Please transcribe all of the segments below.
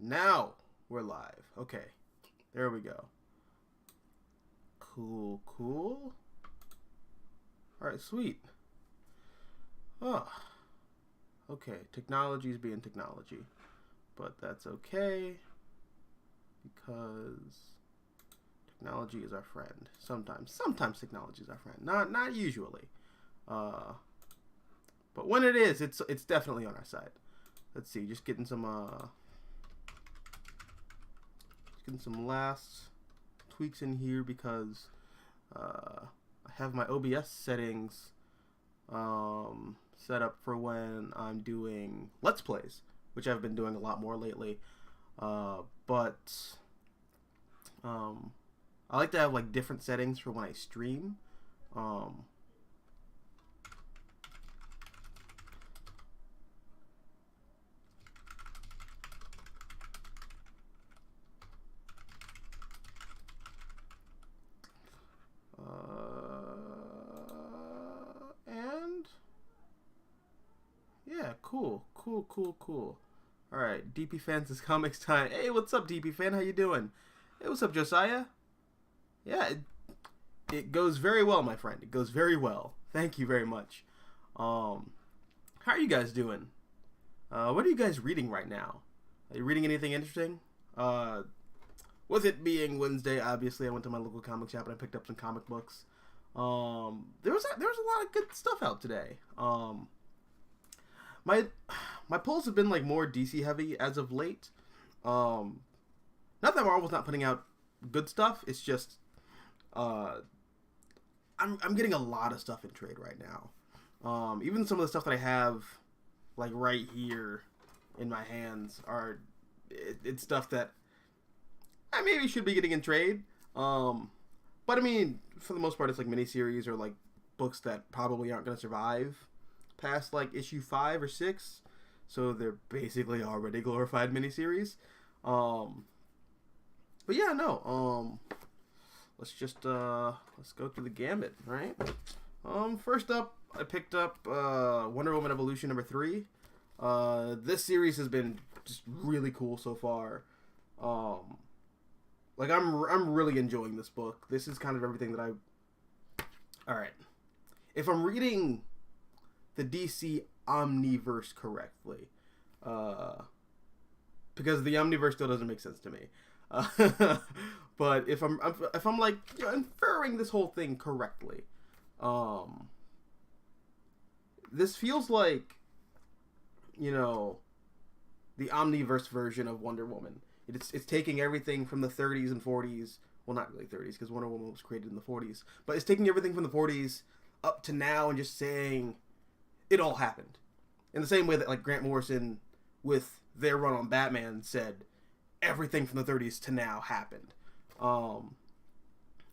Now we're live. Okay. There we go. Cool. Alright, sweet. Oh. Okay, technology's being technology. But that's okay. Because technology is our friend. Sometimes technology is our friend. Not usually. But when it is, it's definitely on our side. Let's see, just getting some last tweaks in here because I have my OBS settings set up for when I'm doing Let's Plays, which I've been doing a lot more lately. But I like to have like different settings for when I stream. And yeah, cool. Alright, DP Fans is comics time. Hey, what's up, DP Fan? How you doing? Hey, what's up, Josiah? Yeah, it goes very well, my friend. It goes very well. Thank you very much. How are you guys doing? What are you guys reading right now? Are you reading anything interesting? With it being Wednesday, obviously, I went to my local comic shop and I picked up some comic books. There was a lot of good stuff out today. My pulls have been like more DC heavy as of late. Not that Marvel's not putting out good stuff. It's just I'm getting a lot of stuff in trade right now. Even some of the stuff that I have like right here in my hands it's stuff that I maybe should be getting in trade. But I mean, for the most part, it's like miniseries or like books that probably aren't going to survive past like issue 5 or 6. So they're basically already glorified miniseries. But yeah, no. Let's go through the gambit, right? First up, I picked up Wonder Woman Evolution number 3. This series has been just really cool so far. Like I'm really enjoying this book. This is kind of everything that Alright. If I'm reading the DC Omniverse correctly, because the Omniverse still doesn't make sense to me. But if I'm like inferring this whole thing correctly, this feels like, the Omniverse version of Wonder Woman. It's taking everything from the 30s and 40s. Well, not really 30s, because Wonder Woman was created in the 40s. But it's taking everything from the 40s up to now and just saying it all happened. In the same way that like Grant Morrison, with their run on Batman, said everything from the 30s to now happened. And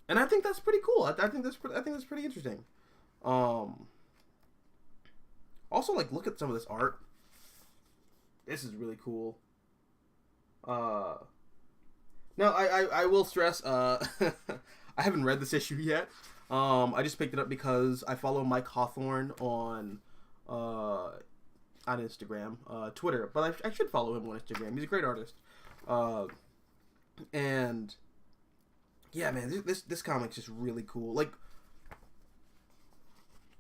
I think that's pretty cool. I think that's pretty interesting. Also, like, look at some of this art. This is really cool. Now, I will stress, I haven't read this issue yet. I just picked it up because I follow Mike Hawthorne on Instagram, Twitter, but I should follow him on Instagram. He's a great artist. And yeah, man, this comic's just really cool. Like,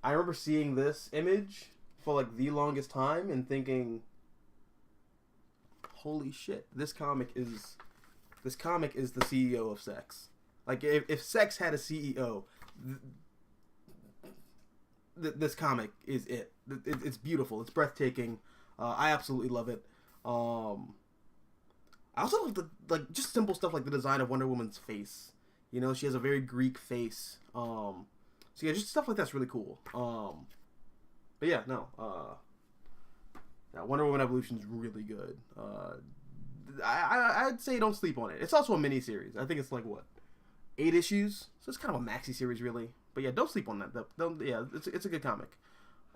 I remember seeing this image for like the longest time and thinking, holy shit, this comic is the CEO of sex. Like, if sex had a CEO, this comic is it. It's beautiful. It's breathtaking. I absolutely love it. I also love just simple stuff like the design of Wonder Woman's face. She has a very Greek face. So yeah, just stuff like that's really cool. But yeah, no. Wonder Woman Evolution is really good. I'd say don't sleep on it. It's also a mini series. I think it's like 8 issues, so it's kind of a maxi series really. But yeah, don't sleep on that. Yeah, it's a good comic.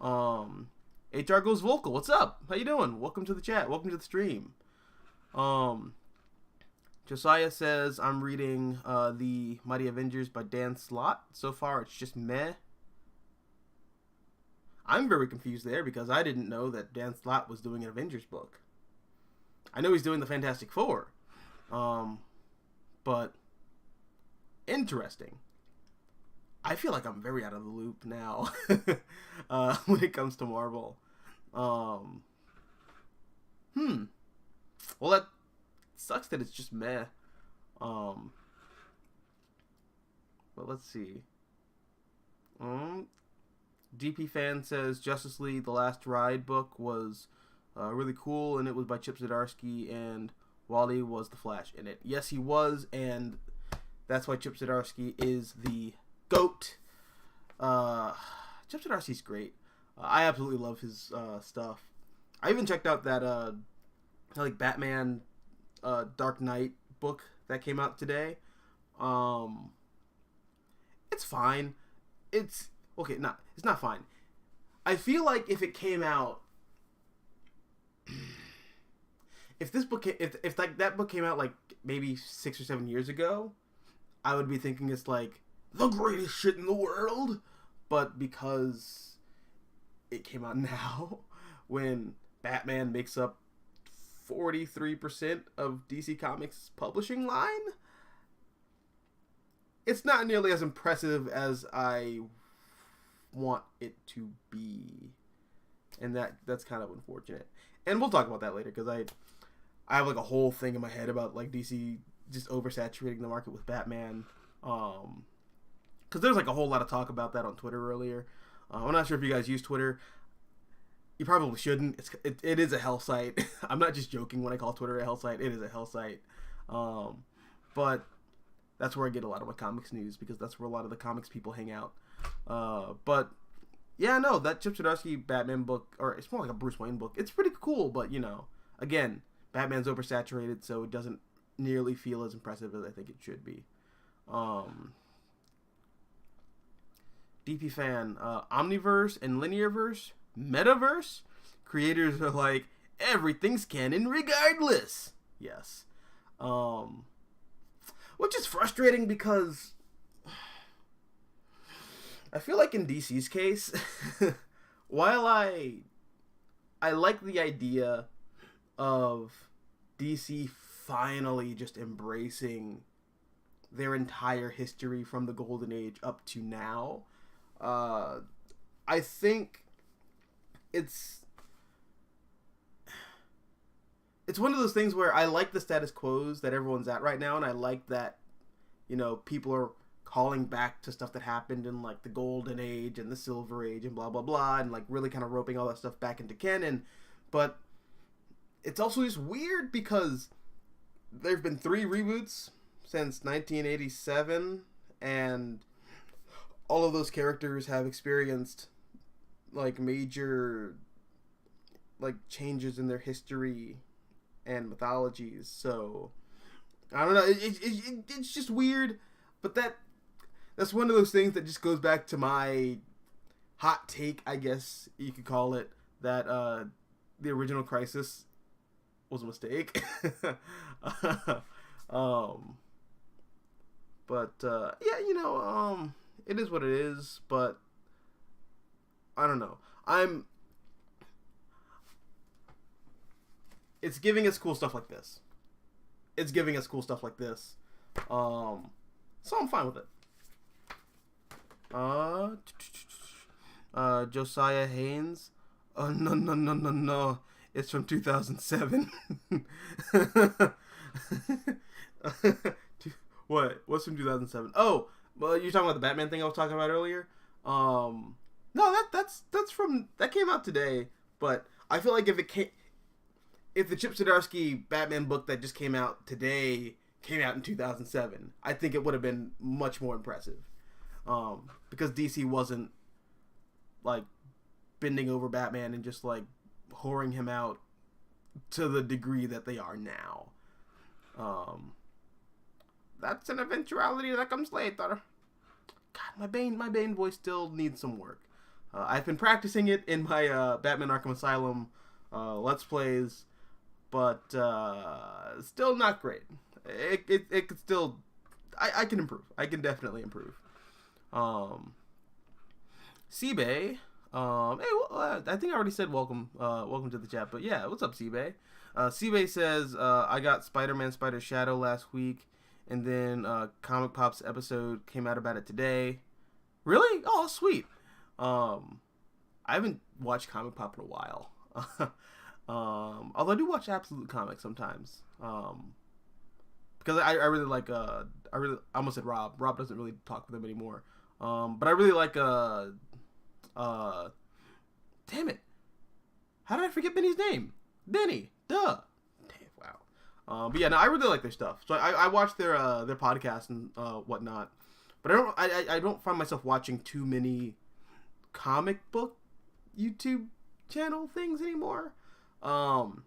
HR Goes Vocal. What's up? How you doing? Welcome to the chat. Welcome to the stream. Josiah says I'm reading the Mighty Avengers by Dan Slott. So far, it's just meh. I'm very confused there because I didn't know that Dan Slott was doing an Avengers book. I know he's doing the Fantastic Four, but interesting. I feel like I'm very out of the loop now when it comes to Marvel. Well, that sucks that it's just meh. But let's see. DP Fan says Justice League: The Last Ride book was really cool, and it was by Chip Zdarsky, and Wally was the Flash in it. Yes, he was, and that's why Chip Zdarsky is the GOAT. Chip Zdarsky's great. I absolutely love his stuff. I even checked out that like Batman Dark Knight book that came out today. It's fine. It's okay. It's not fine. I feel like if it came out, if this book, if like that book came out like maybe 6 or 7 years ago, I would be thinking it's like the greatest shit in the world. But because it came out now, when Batman makes up 43% of DC Comics' publishing line, it's not nearly as impressive as I want it to be. And that's kind of unfortunate. And we'll talk about that later, because I have like a whole thing in my head about like DC just oversaturating the market with Batman. Because there's like a whole lot of talk about that on Twitter earlier. I'm not sure if you guys use Twitter. You probably shouldn't. It is a hell site. I'm not just joking when I call Twitter a hell site. It is a hell site. But that's where I get a lot of my comics news, because that's where a lot of the comics people hang out. But yeah, no, that Chip Zdarsky Batman book, or it's more like a Bruce Wayne book, it's pretty cool, but you know, again, Batman's oversaturated, so it doesn't nearly feel as impressive as I think it should be. DP Fan, Omniverse and Linearverse, Metaverse, creators are like, everything's canon regardless. Yes. Which is frustrating, because I feel like in DC's case, while I like the idea of DC finally just embracing their entire history from the Golden Age up to now, I think it's one of those things where I like the status quos that everyone's at right now, and I like that, you know, people are calling back to stuff that happened in like the Golden Age and the Silver Age and blah blah blah, and like really kind of roping all that stuff back into canon. But it's also just weird, because there have been 3 reboots since 1987, and all of those characters have experienced like major like changes in their history and mythologies. So I don't know, it's just weird. But that's one of those things that just goes back to my hot take, I guess you could call it, that the original Crisis was a mistake. But yeah, you know, it is what it is. But I don't know. It's giving us cool stuff like this. So I'm fine with it. Josiah Haynes. Oh, no. It's from 2007. What? What's from 2007? Oh, well, you're talking about the Batman thing I was talking about earlier? No, that came out today, but I feel like if the Chip Zdarsky Batman book that just came out today came out in 2007, I think it would have been much more impressive. Because DC wasn't like bending over Batman and just like whoring him out to the degree that they are now. That's an eventuality that comes later. God, my Bane voice still needs some work. I've been practicing it in my Batman Arkham Asylum Let's Plays, but still not great. It could still, I can improve. I can definitely improve. Seabay, Hey, I think I already said welcome. Welcome to the chat. But yeah, what's up, Seabay? Seabay says I got Spider-Man Spider Shadow last week, and then Comic Pop's episode came out about it today. Really? Oh, sweet. I haven't watched Comic Pop in a while. Although I do watch Absolute Comics sometimes. Because I really like I almost said Rob. Rob doesn't really talk with them anymore. But I really like damn it. How did I forget Benny's name? Benny. Duh. Damn, wow. But yeah, no, I really like their stuff. So I watch their podcast and whatnot. But I don't find myself watching too many comic book YouTube channel things anymore. Probably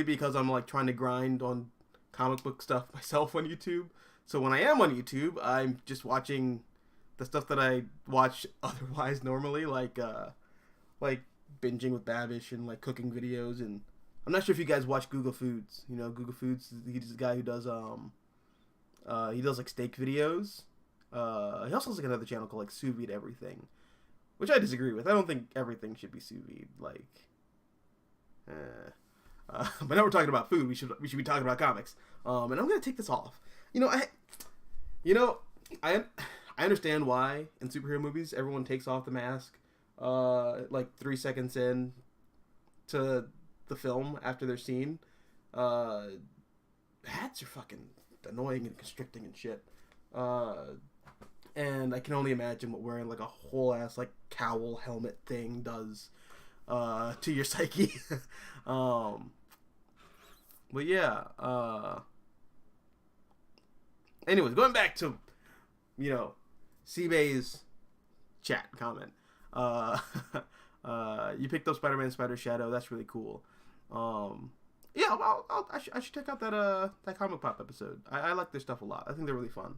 because I'm like trying to grind on comic book stuff myself on YouTube. So when I am on YouTube, I'm just watching the stuff that I watch otherwise normally, like binging with Babish and like cooking videos. And I'm not sure if you guys watch Google Foods. You know, Google Foods, he's the guy who does he does like steak videos. He also has like another channel called like Sous Vide Everything, which I disagree with. I don't think everything should be sous vide. Like, but now we're talking about food. We should be talking about comics. And I'm gonna take this off. I understand why in superhero movies everyone takes off the mask, like 3 seconds in to the film after their scene. Hats are fucking annoying and constricting and shit. And I can only imagine what wearing like a whole ass like cowl helmet thing does to your psyche. But yeah. Anyways, going back to Seabay's chat comment. You picked up Spider-Man Spider Shadow. That's really cool. Yeah, I should check out that Comic Pop episode. I like their stuff a lot. I think they're really fun.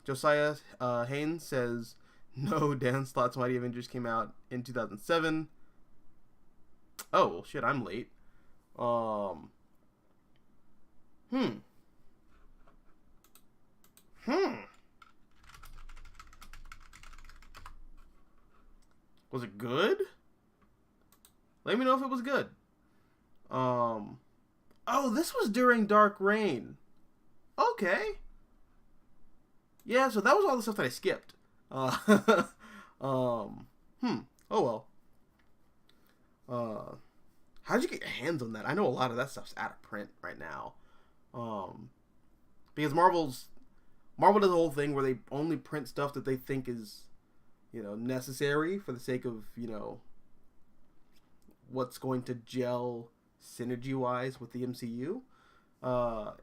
Josiah Haynes says, no, Dan Slott's Mighty Avengers came out in 2007. Oh, well, shit, I'm late. Was it good? Let me know if it was good. Oh, this was during Dark Reign. Okay. Yeah, so that was all the stuff that I skipped. Oh well. How'd you get your hands on that? I know a lot of that stuff's out of print right now. Because Marvel does a whole thing where they only print stuff that they think is, necessary for the sake of, what's going to gel synergy-wise with the MCU.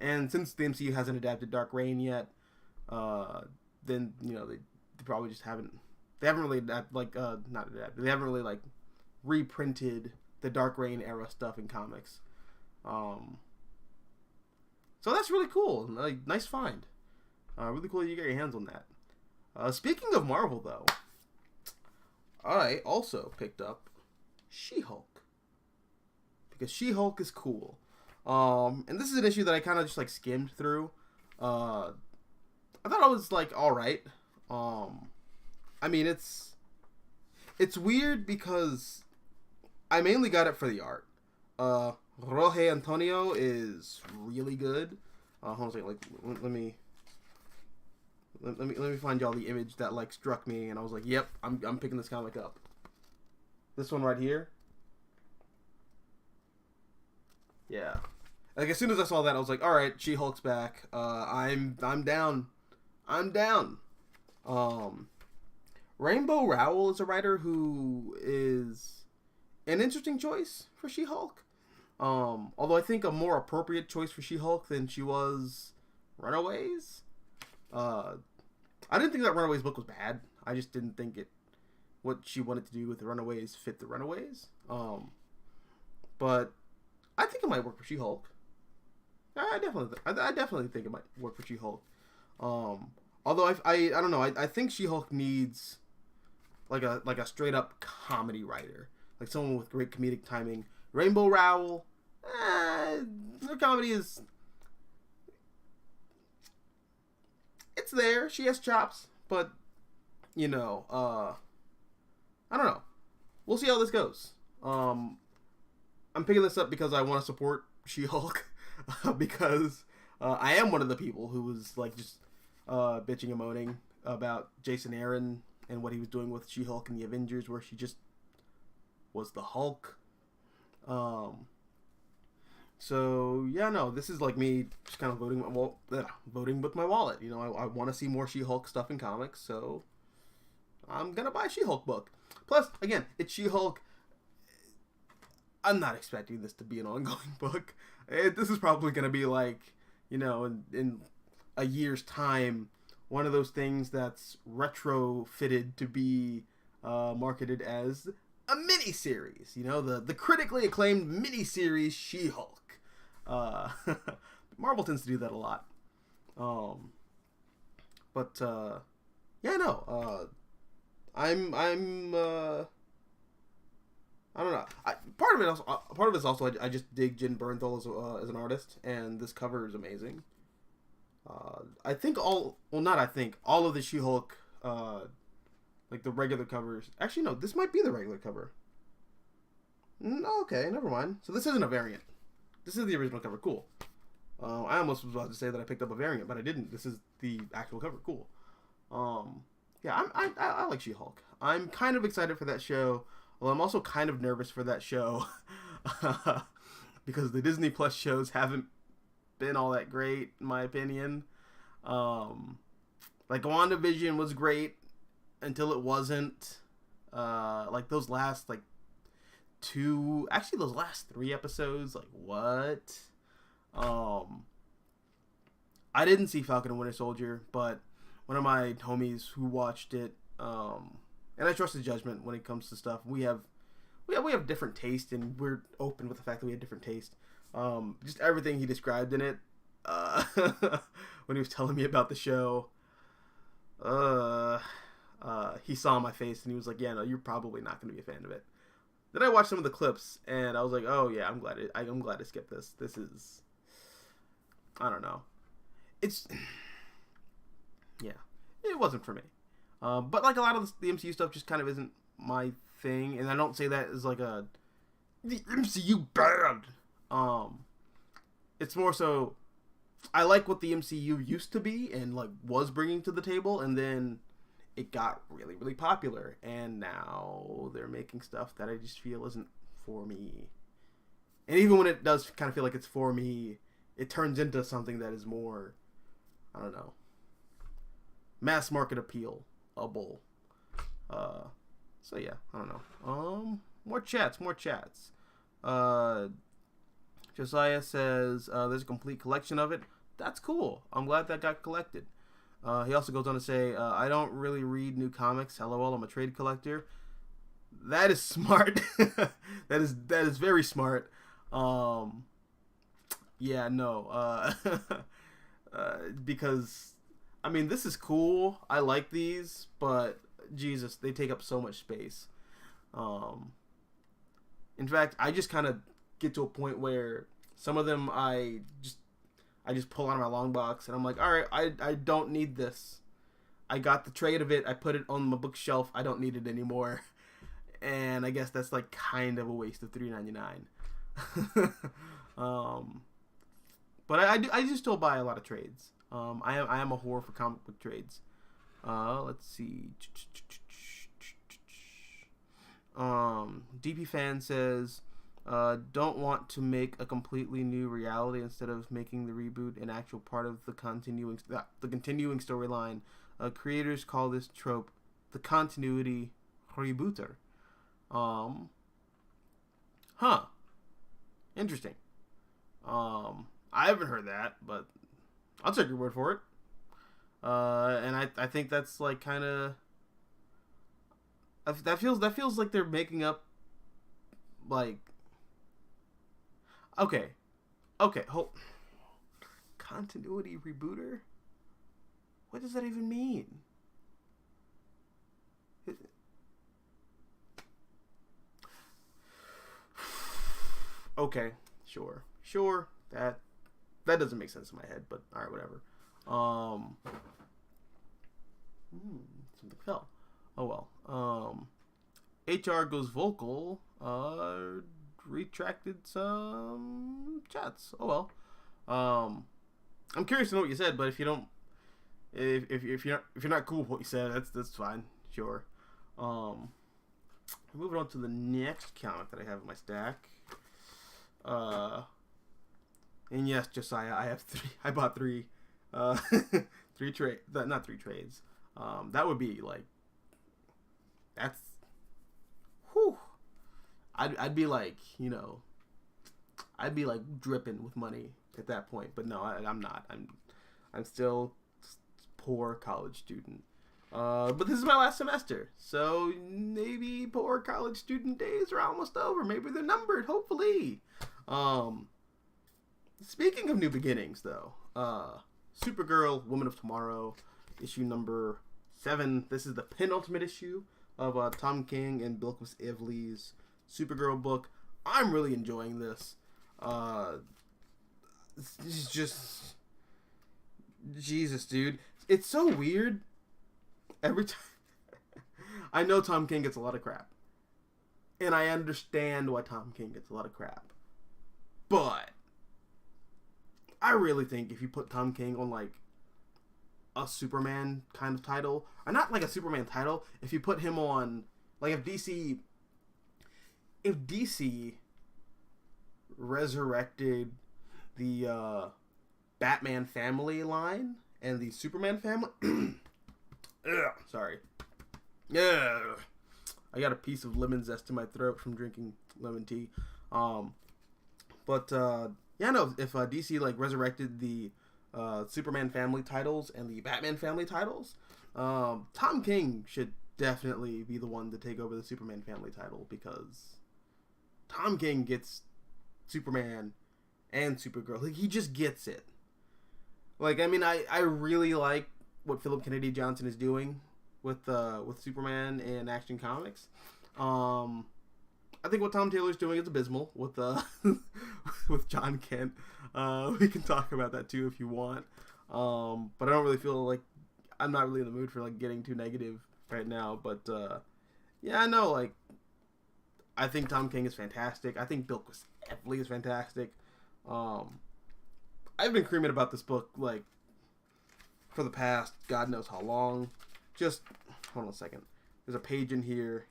And since the MCU hasn't adapted Dark Reign yet, then, they probably just haven't really not adapted. They haven't really, like, reprinted the Dark Reign era stuff in comics. So that's really cool. Like, nice find. Really cool that you got your hands on that. Speaking of Marvel, though, I also picked up She-Hulk. Because She-Hulk is cool. And this is an issue that I kind of just, like, skimmed through. I thought it was, like, alright. I mean, it's weird because I mainly got it for the art. Jorge Antonio is really good. Hold on a second, like, let me find y'all the image that, like, struck me, and I was like, yep, I'm picking this comic up. This one right here. Yeah. Like, as soon as I saw that, I was like, alright, She-Hulk's back. I'm down. I'm down. Rainbow Rowell is a writer who is an interesting choice for She-Hulk. Although I think a more appropriate choice for She-Hulk than she was Runaways. I didn't think that Runaways book was bad. I just didn't think what she wanted to do with the Runaways fit the Runaways. But I think it might work for She-Hulk. I definitely think it might work for She-Hulk. Although I don't know. I think She-Hulk needs like a straight up comedy writer, like someone with great comedic timing. Rainbow Rowell, her comedy is, it's there. She has chops, but I don't know. We'll see how this goes. I'm picking this up because I want to support She-Hulk because I am one of the people who was like just bitching and moaning about Jason Aaron and what he was doing with She-Hulk in the Avengers, where she just was the Hulk. So yeah, no, this is like me just kind of voting with my wallet. You know, I want to see more She-Hulk stuff in comics, so I'm gonna buy a She-Hulk book. Plus, again, it's She-Hulk. I'm not expecting this to be an ongoing book. This is probably gonna be like, you know, in a year's time, one of those things that's retrofitted to be marketed as a miniseries. You know, the critically acclaimed miniseries She-Hulk. Marvel tends to do that a lot. Yeah, no. I'm I don't know. Part of it is also I just dig Jen Bernthal as an artist, and this cover is amazing. I think all of the She-Hulk, like the regular covers. Actually, no, this might be the regular cover. Okay, never mind. So this isn't a variant. This is the original cover. Cool. I almost was about to say that I picked up a variant, but I didn't. This is the actual cover. Cool. Yeah, I like She-Hulk. I'm kind of excited for that show. Well, I'm also kind of nervous for that show because the Disney Plus shows haven't been all that great, in my opinion. Like WandaVision was great until it wasn't. Like those last those last 3 episodes, like what? I didn't see Falcon and Winter Soldier, but one of my homies who watched it, and I trust his judgment when it comes to stuff. We have different taste, and we're open with the fact that we have different taste. Just everything he described in it, when he was telling me about the show, he saw my face and he was like, "Yeah, no, you're probably not going to be a fan of it." Then I watched some of the clips, and I was like, "Oh yeah, I'm glad to skip this. This is, I don't know, it's, yeah, it wasn't for me." But like a lot of the MCU stuff just kind of isn't my thing, and I don't say that as like the MCU bad. It's more so I like what the MCU used to be and like was bringing to the table, and then it got really, really popular, and now they're making stuff that I just feel isn't for me. And even when it does kind of feel like it's for me, it turns into something that is more, I don't know, mass market appeal. So yeah, I don't know. More chats. Josiah says there's a complete collection of it. That's cool. I'm glad that got collected. He also goes on to say, I don't really read new comics. LOL, I'm a trade collector. That is smart. that is very smart. Yeah, no. Because I mean, this is cool. I like these, but Jesus, they take up so much space. In fact, I just kind of get to a point where some of them I just pull out of my long box and I'm like, all right, I don't need this. I got the trade of it. I put it on my bookshelf. I don't need it anymore. And I guess that's like kind of a waste of $3.99. But I do still buy a lot of trades. I am a whore for comic book trades. Let's see. DP Fan says, don't want to make a completely new reality instead of making the reboot an actual part of the continuing storyline. Creators call this trope the continuity rebooter. Interesting. I haven't heard that, but I'll take your word for it. And I think that's like kind of that feels like they're making up like okay hold continuity rebooter. What does that even mean? Okay, sure that doesn't make sense in my head, but all right, whatever. Something fell. Oh well. HR goes vocal, retracted some chats. Oh well. I'm curious to know what you said, but if you don't, if you're not cool with what you said, that's fine. Sure. Moving on to the next comic that I have in my stack. And yes, Josiah, I have 3. I bought 3. 3 trade. Not 3 trades. That would be like. That's. Whew. I'd be like, you know. I'd be like dripping with money at that point, but no, I'm not. I'm still poor college student. But this is my last semester, so maybe poor college student days are almost over. Maybe they're numbered, hopefully. Speaking of new beginnings, though, Supergirl, Woman of Tomorrow, issue number 7. This is the penultimate issue of Tom King and Bilquis Evely's Supergirl book. I'm really enjoying this. It's just... Jesus, dude. It's so weird. Every time... I know Tom King gets a lot of crap. And I understand why Tom King gets a lot of crap. But... I really think if you put Tom King on, like, a Superman kind of title... Or not like a Superman title. If you put him on... Like, if DC... If DC... resurrected the Batman family line and the Superman family. Sorry. Yeah, I got a piece of lemon zest in my throat from drinking lemon tea. Yeah, no. If DC like resurrected the Superman family titles and the Batman family titles, Tom King should definitely be the one to take over the Superman family title, because Tom King gets Superman and Supergirl. Like, he just gets it. Like, I mean, I really like what Philip Kennedy Johnson is doing with Superman and Action Comics. I think what Tom Taylor's doing is abysmal with with John Kent. We can talk about that too if you want. But I don't really feel like I'm not really in the mood for like getting too negative right now. But yeah, I know, like, I think Tom King is fantastic. I think Bilquis Evely is fantastic. I've been creaming about this book, like, for the past God knows how long. Just, hold on a second. There's a page in here.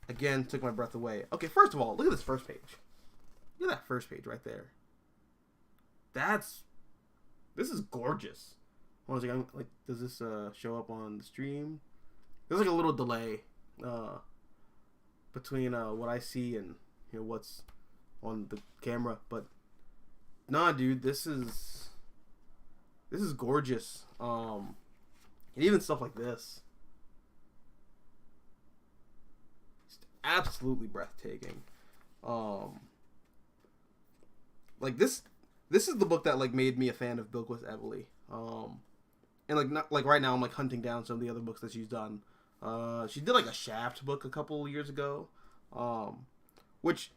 Again, took my breath away. Okay, first of all, look at this first page. Look at that first page right there. This is gorgeous. Hold on a second. Like, does this show up on the stream? There's like a little delay between what I see and, you know, what's on the camera, but nah, dude, this is gorgeous. And even stuff like this, it's absolutely breathtaking. Like this is the book that like made me a fan of Bilquis Evely. And like not like right now I'm like hunting down some of the other books that she's done. She did like a Shaft book a couple years ago, which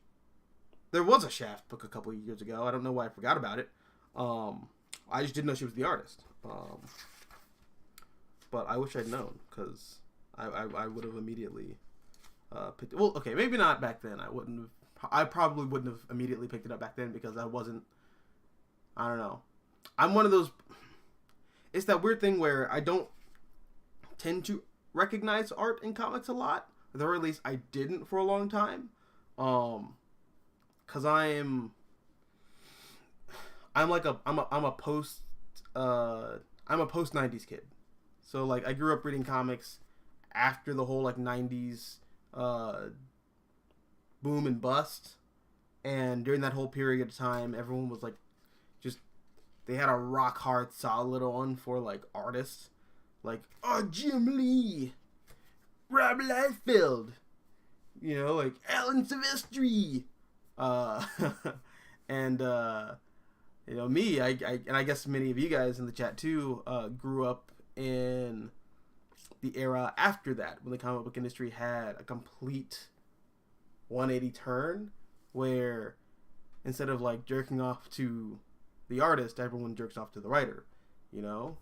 there was a Shaft book a couple years ago. I don't know why I forgot about it. I just didn't know she was the artist. But I wish I'd known, because I would have immediately picked it. Well, okay, maybe not back then. I probably wouldn't have immediately picked it up back then, because I don't know. I'm one of those... It's that weird thing where I don't tend to recognize art in comics a lot. Or at least I didn't for a long time. Cause I'm a post 90s kid. So like I grew up reading comics after the whole like 90s boom and bust. And during that whole period of time, everyone was like, just, they had a rock hard solid on for like artists. Like, oh, Jim Lee, Rob Liefeld, you know, like Alan Silvestri. And you know, me, and I guess many of you guys in the chat too, grew up in the era after that, when the comic book industry had a complete 180 turn, where instead of like jerking off to the artist, everyone jerks off to the writer, you know?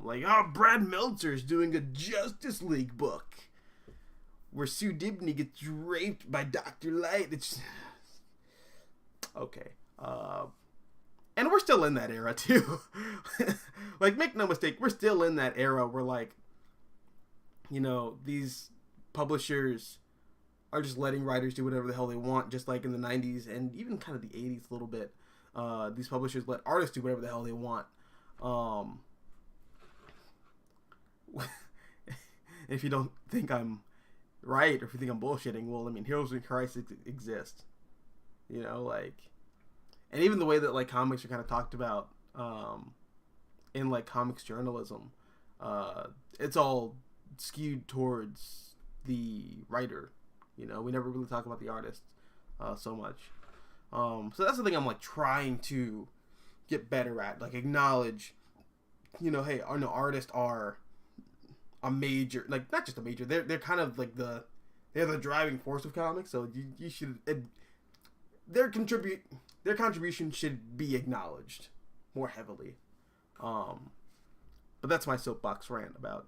Like, oh, Brad Meltzer's doing a Justice League book. where Sue Dibney gets raped by Dr. Light. It's okay. And we're still in that era too. Like, make no mistake, we're still in that era where, like, you know, these publishers are just letting writers do whatever the hell they want, just like in the 90s and even kind of the 80s a little bit. These publishers let artists do whatever the hell they want. If you don't think I'm right, or if you think I'm bullshitting, well, I mean, Heroes in Crisis exist. You know, like, and even the way that, like, comics are kind of talked about in, like, comics journalism, it's all skewed towards the writer. You know, we never really talk about the artist so much. So that's the thing I'm, like, trying to get better at. Like, acknowledge, you know, hey, our artists are a major, like, not just a major, they're kind of like they're the driving force of comics, so you should, their contribution should be acknowledged more heavily. But that's my soapbox rant about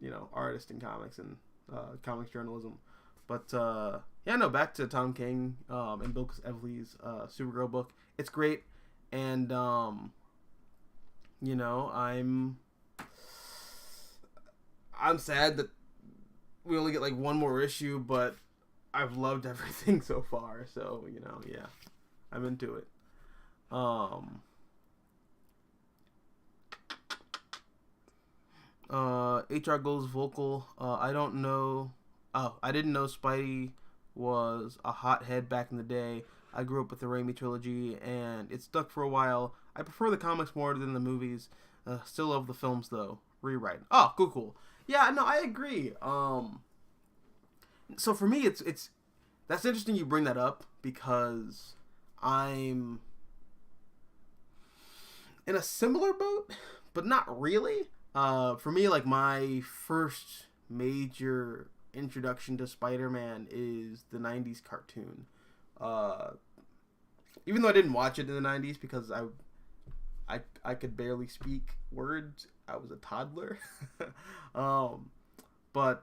you know, artists in comics and comics journalism. But yeah, no, back to Tom King and Bill Evely's Supergirl book. It's great, and you know, I'm sad that we only get like one more issue, but I've loved everything so far. So, you know, yeah, I'm into it. HR goes vocal. I don't know. Oh, I didn't know Spidey was a hothead back in the day. I grew up with the Raimi trilogy, and it stuck for a while. I prefer the comics more than the movies. Still love the films, though. Rewrite. Oh, cool. Yeah, no, I agree. So for me, it's that's interesting you bring that up, because I'm in a similar boat, but not really. For me, like, my first major introduction to Spider-Man is the 90s cartoon. Even though I didn't watch it in the 90s because I could barely speak words. I was a toddler. But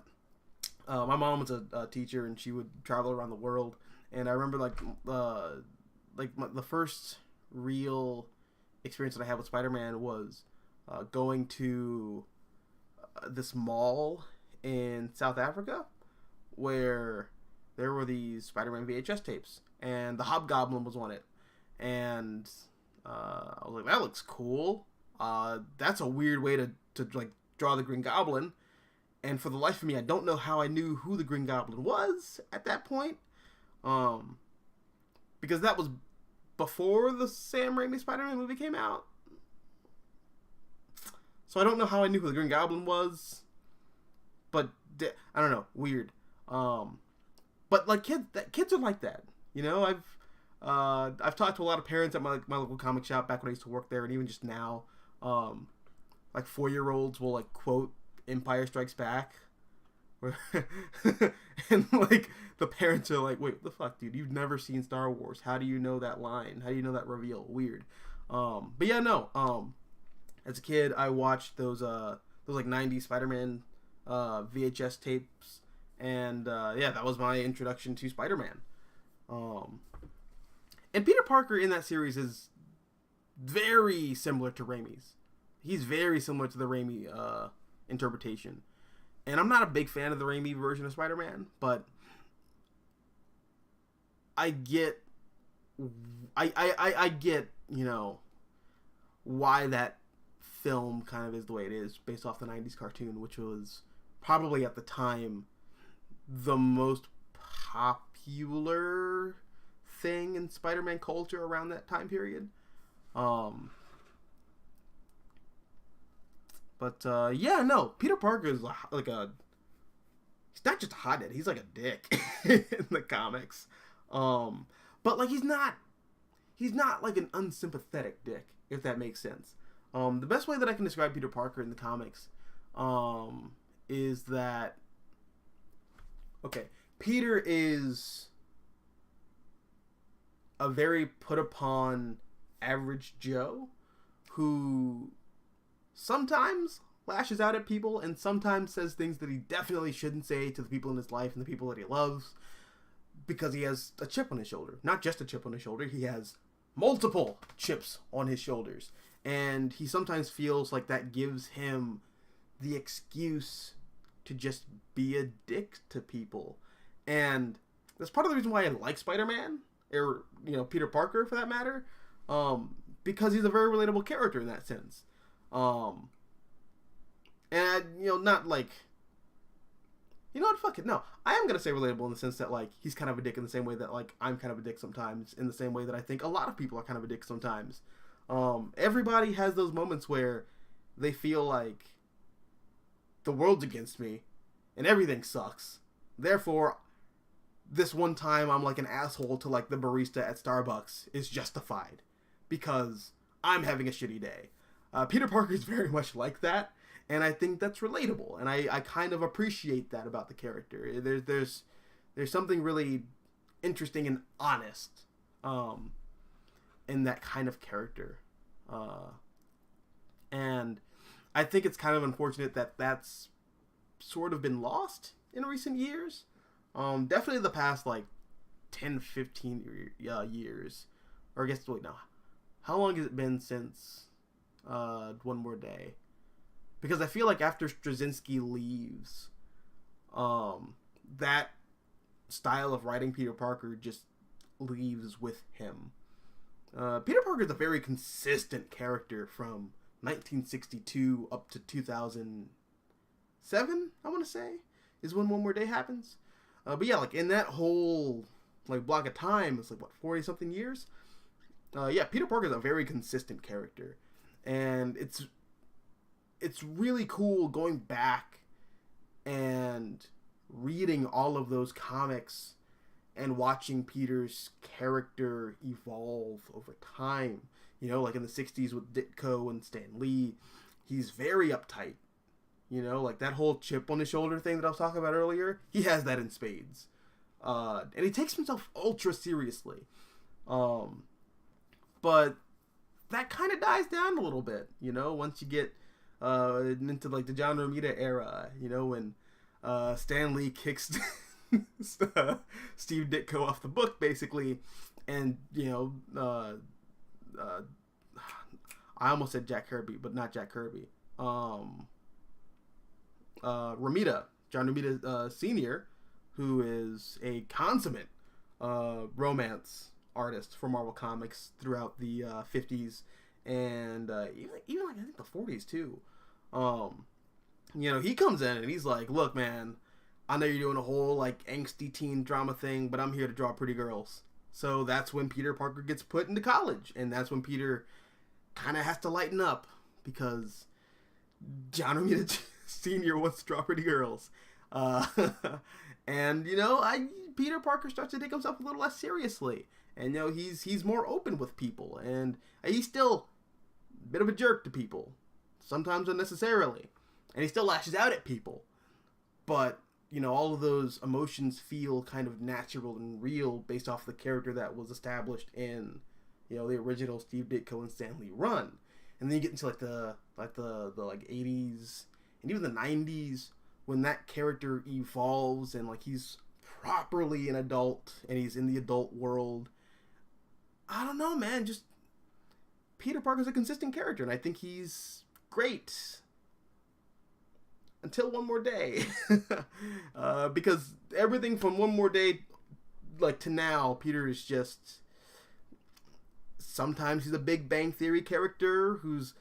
my mom was a teacher, and she would travel around the world. And I remember, the first real experience that I had with Spider-Man was going to this mall in South Africa where there were these Spider-Man VHS tapes, and the Hobgoblin was on it. And I was like, that looks cool. That's a weird way to like draw the Green Goblin. And for the life of me, I don't know how I knew who the Green Goblin was at that point. Because that was before the Sam Raimi Spider-Man movie came out. So I don't know how I knew who the Green Goblin was. But I don't know, weird. But like kids are like that. You know, I've talked to a lot of parents at my local comic shop back when I used to work there, and even just now, like 4-year-olds will like quote Empire Strikes Back, and like the parents are like, wait, what the fuck, dude? You've never seen Star Wars. How do you know that line? How do you know that reveal? Weird. But yeah, no. As a kid, I watched those like 90s Spider-Man VHS tapes, and yeah, that was my introduction to Spider-Man. And Peter Parker in that series is very similar to Raimi's. He's very similar to the Raimi interpretation. And I'm not a big fan of the Raimi version of Spider-Man, but I get, you know, why that film kind of is the way it is based off the 90s cartoon, which was probably at the time the most popular thing in Spider-Man culture around that time period. But yeah, no, Peter Parker is like he's not just a hothead, he's like a dick in the comics. But like he's not like an unsympathetic dick, if that makes sense. The best way that I can describe Peter Parker in the comics is that, okay, Peter is a very put upon average Joe who sometimes lashes out at people and sometimes says things that he definitely shouldn't say to the people in his life and the people that he loves because he has a chip on his shoulder. Not just a chip on his shoulder, he has multiple chips on his shoulders. And he sometimes feels like that gives him the excuse to just be a dick to people. And that's part of the reason why I like Spider-Man, or, Peter Parker for that matter, because he's a very relatable character in that sense. And, not like, fuck it, no. I am going to say relatable in the sense that, like, he's kind of a dick in the same way that, like, I'm kind of a dick sometimes, in the same way that I think a lot of people are kind of a dick sometimes. Everybody has those moments where they feel like the world's against me and everything sucks. Therefore, this one time I'm like an asshole to, like, the barista at Starbucks is justified because I'm having a shitty day. Peter Parker is very much like that, and I think that's relatable, and I kind of appreciate that about the character. There's something really interesting and honest in that kind of character. And I think it's kind of unfortunate that that's sort of been lost in recent years. Definitely the past, like, 10, 15 years. Or I guess, wait, no. How long has it been since One More Day? Because I feel like after Straczynski leaves, that style of writing Peter Parker just leaves with him. Peter Parker is a very consistent character from 1962 up to 2007, I want to say, is when One More Day happens. But yeah, like, in that whole, like, block of time, it's like, what, 40-something years? Yeah, Peter Parker is a very consistent character. And it's really cool going back and reading all of those comics and watching Peter's character evolve over time. Like in the 60s with Ditko and Stan Lee, he's very uptight. Like that whole chip on his shoulder thing that I was talking about earlier, he has that in spades. And he takes himself ultra seriously. But that kind of dies down a little bit, once you get into, like, the John Romita era, when Stan Lee kicks Steve Ditko off the book, basically, and, I almost said Jack Kirby, but not Jack Kirby. Romita, John Romita Sr., who is a consummate romance artist for Marvel Comics throughout the 50s and even like I think the 40s too. He comes in and he's like, "Look, man, I know you're doing a whole, like, angsty teen drama thing, but I'm here to draw pretty girls." So that's when Peter Parker gets put into college, and that's when Peter kind of has to lighten up because John Romita Sr. wants to draw pretty girls. And Peter Parker starts to take himself a little less seriously, and he's more open with people, and he's still a bit of a jerk to people, sometimes unnecessarily, and he still lashes out at people, but all of those emotions feel kind of natural and real based off the character that was established in the original Steve Ditko and Stan Lee run. And then you get into the 80s and even the 90s when that character evolves and, like, he's properly an adult and he's in the adult world. I don't know, man, just Peter Parker's a consistent character, and I think he's great until One More Day. Because everything from One More Day, like, to now, Peter is just, sometimes he's a Big Bang Theory character who's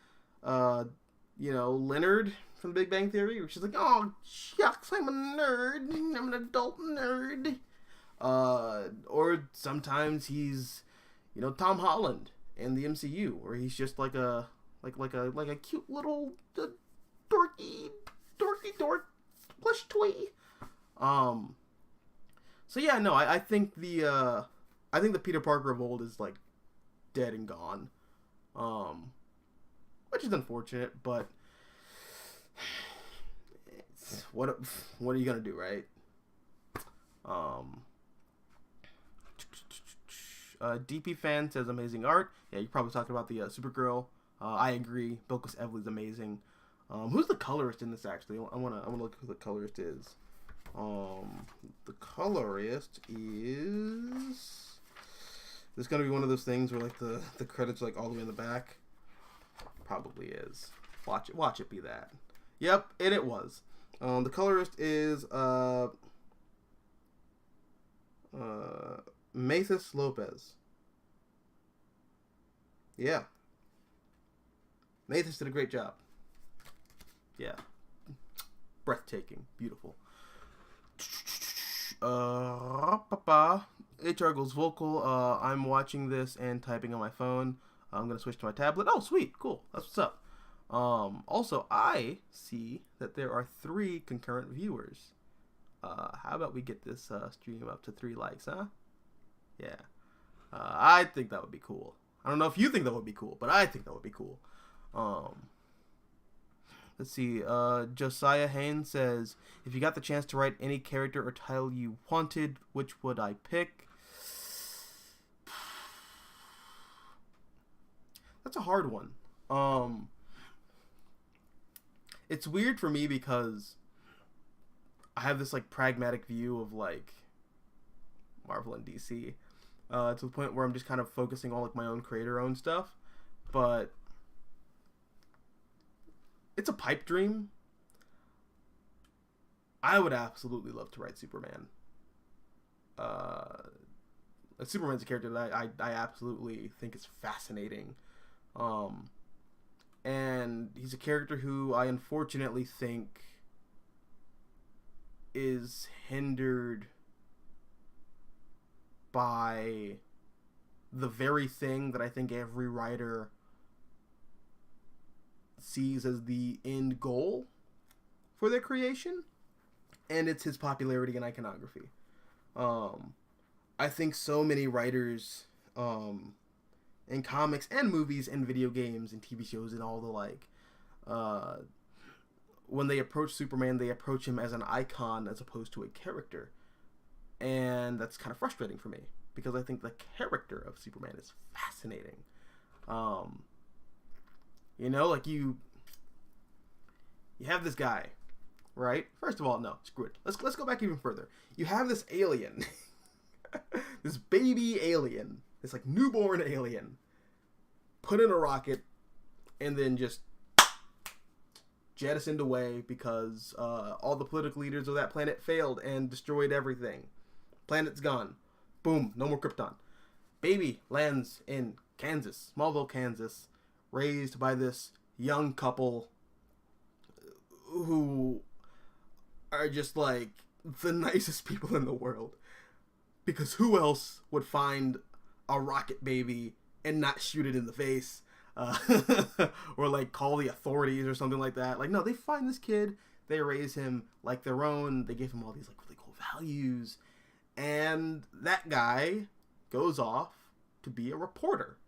Leonard from The Big Bang Theory, which is like, "Oh, shucks, I'm a nerd. I'm an adult nerd." Or sometimes he's, Tom Holland in the MCU, where he's just like a cute little dorky plush toy. So yeah, no, I think the Peter Parker of old is, like, dead and gone. Which is unfortunate, but what are you gonna do, right? DP fan says amazing art. Yeah, you probably talked about the Supergirl. I agree. Bilquis Evely's amazing. Who's the colorist in this? Actually, I wanna look who the colorist is. The colorist is. This is gonna be one of those things where like the credits are like all the way in the back. Probably is. Watch it be that. Yep, and it was. The colorist is Mathis Lopez. Yeah. Mathis did a great job. Yeah. Breathtaking. Beautiful. HR goes vocal. I'm watching this and typing on my phone. I'm going to switch to my tablet. Oh, sweet. Cool. That's what's up. Also, I see that there are 3 concurrent viewers. How about we get this stream up to 3 likes, huh? Yeah. I think that would be cool. I don't know if you think that would be cool, but I think that would be cool. Let's see. Josiah Haynes says, if you got the chance to write any character or title you wanted, which would I pick? That's a hard one. It's weird for me because I have this like pragmatic view of like Marvel and DC to the point where I'm just kind of focusing on like my own creator-owned stuff, but it's a pipe dream. I would absolutely love to write Superman. Superman's a character that I absolutely think is fascinating. And he's a character who I unfortunately think is hindered by the very thing that I think every writer sees as the end goal for their creation, and it's his popularity and iconography. I think so many writers in comics and movies and video games and TV shows and all the like, when they approach Superman, they approach him as an icon as opposed to a character. And that's kind of frustrating for me because I think the character of Superman is fascinating. You know, like you have this guy, right? First of all, no, screw it. Let's go back even further. You have this alien, this baby alien, this like newborn alien, put in a rocket, and then just jettisoned away because all the political leaders of that planet failed and destroyed everything. Planet's gone. Boom, no more Krypton. Baby lands in Kansas, Smallville, Kansas, raised by this young couple who are just like the nicest people in the world. Because who else would find a rocket baby and not shoot it in the face? Or like call the authorities or something like that. Like, no, they find this kid, they raise him like their own, they give him all these like really cool values, and that guy goes off to be a reporter.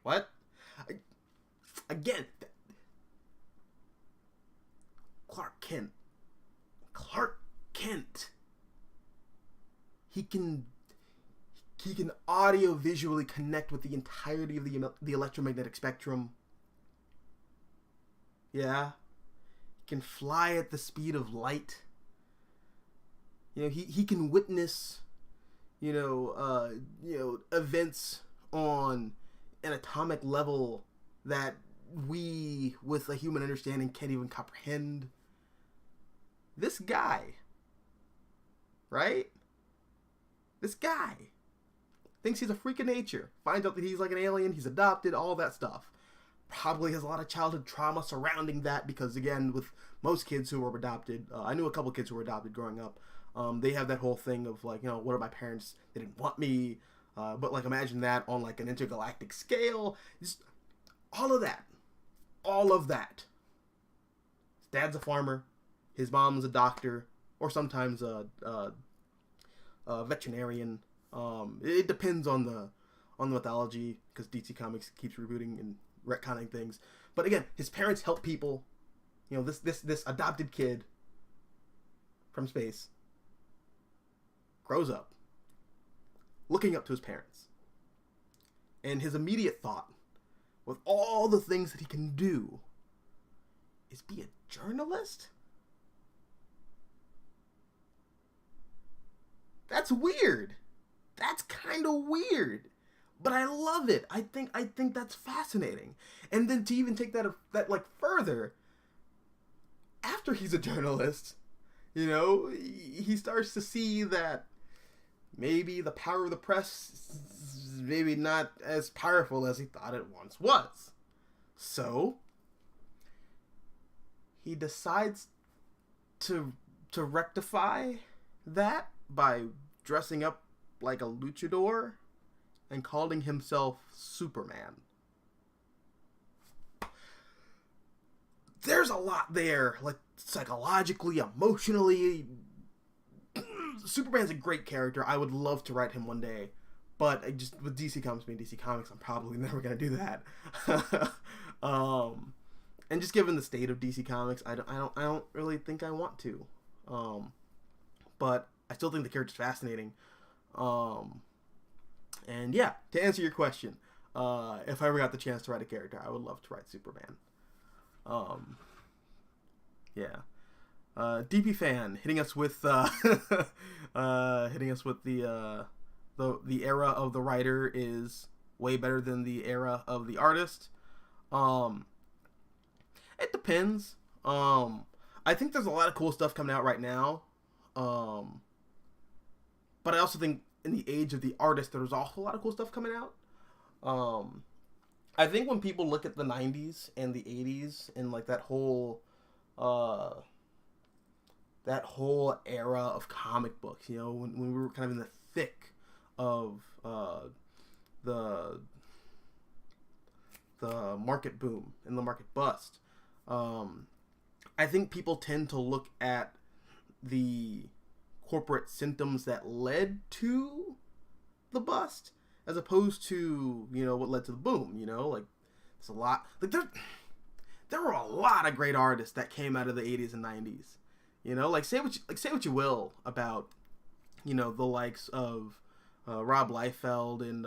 What? Again, Clark Kent. He can audio visually connect with the entirety of the electromagnetic spectrum. Yeah. He can fly at the speed of light. You know, he can witness, events on an atomic level that we, with a human understanding, can't even comprehend. This guy, right? This guy thinks he's a freak of nature, finds out that he's like an alien, he's adopted, all that stuff. Probably has a lot of childhood trauma surrounding that because, again, with most kids who were adopted, I knew a couple kids who were adopted growing up, they have that whole thing of like, what are my parents? They didn't want me. But like, imagine that on like an intergalactic scale. Just all of that. His dad's a farmer. His mom's a doctor, or sometimes a veterinarian. It depends on the mythology, because DC Comics keeps rebooting and retconning things. But again, his parents help people. This adopted kid from space grows up looking up to his parents, and his immediate thought with all the things that he can do, is be a journalist? That's weird. That's kind of weird. But I love it. I think that's fascinating. And then to even take that like further, after he's a journalist, you know, he starts to see that maybe the power of the press is maybe not as powerful as he thought it once was. So he decides to rectify that by dressing up like a luchador and calling himself Superman. There's a lot there, like psychologically, emotionally. Superman's a great character. I would love to write him one day, but I just with DC Comics being DC Comics, I'm probably never gonna do that. And just given the state of DC Comics, I don't really think I want to. But I still think the character's fascinating. And yeah, to answer your question, if I ever got the chance to write a character, I would love to write Superman. Yeah. DP fan hitting us with the era of the writer is way better than the era of the artist. It depends. I think there's a lot of cool stuff coming out right now. But I also think in the age of the artist, there's also a lot of cool stuff coming out. I think when people look at the 90s and the 80s and like that whole era of comic books, you know, when we were kind of in the thick of the market boom and the market bust, I think people tend to look at the corporate symptoms that led to the bust as opposed to, you know, what led to the boom. You know, like there's a lot, like there were a lot of great artists that came out of the 80s and 90s. You know, like say what you will about, you know, the likes of Rob Liefeld and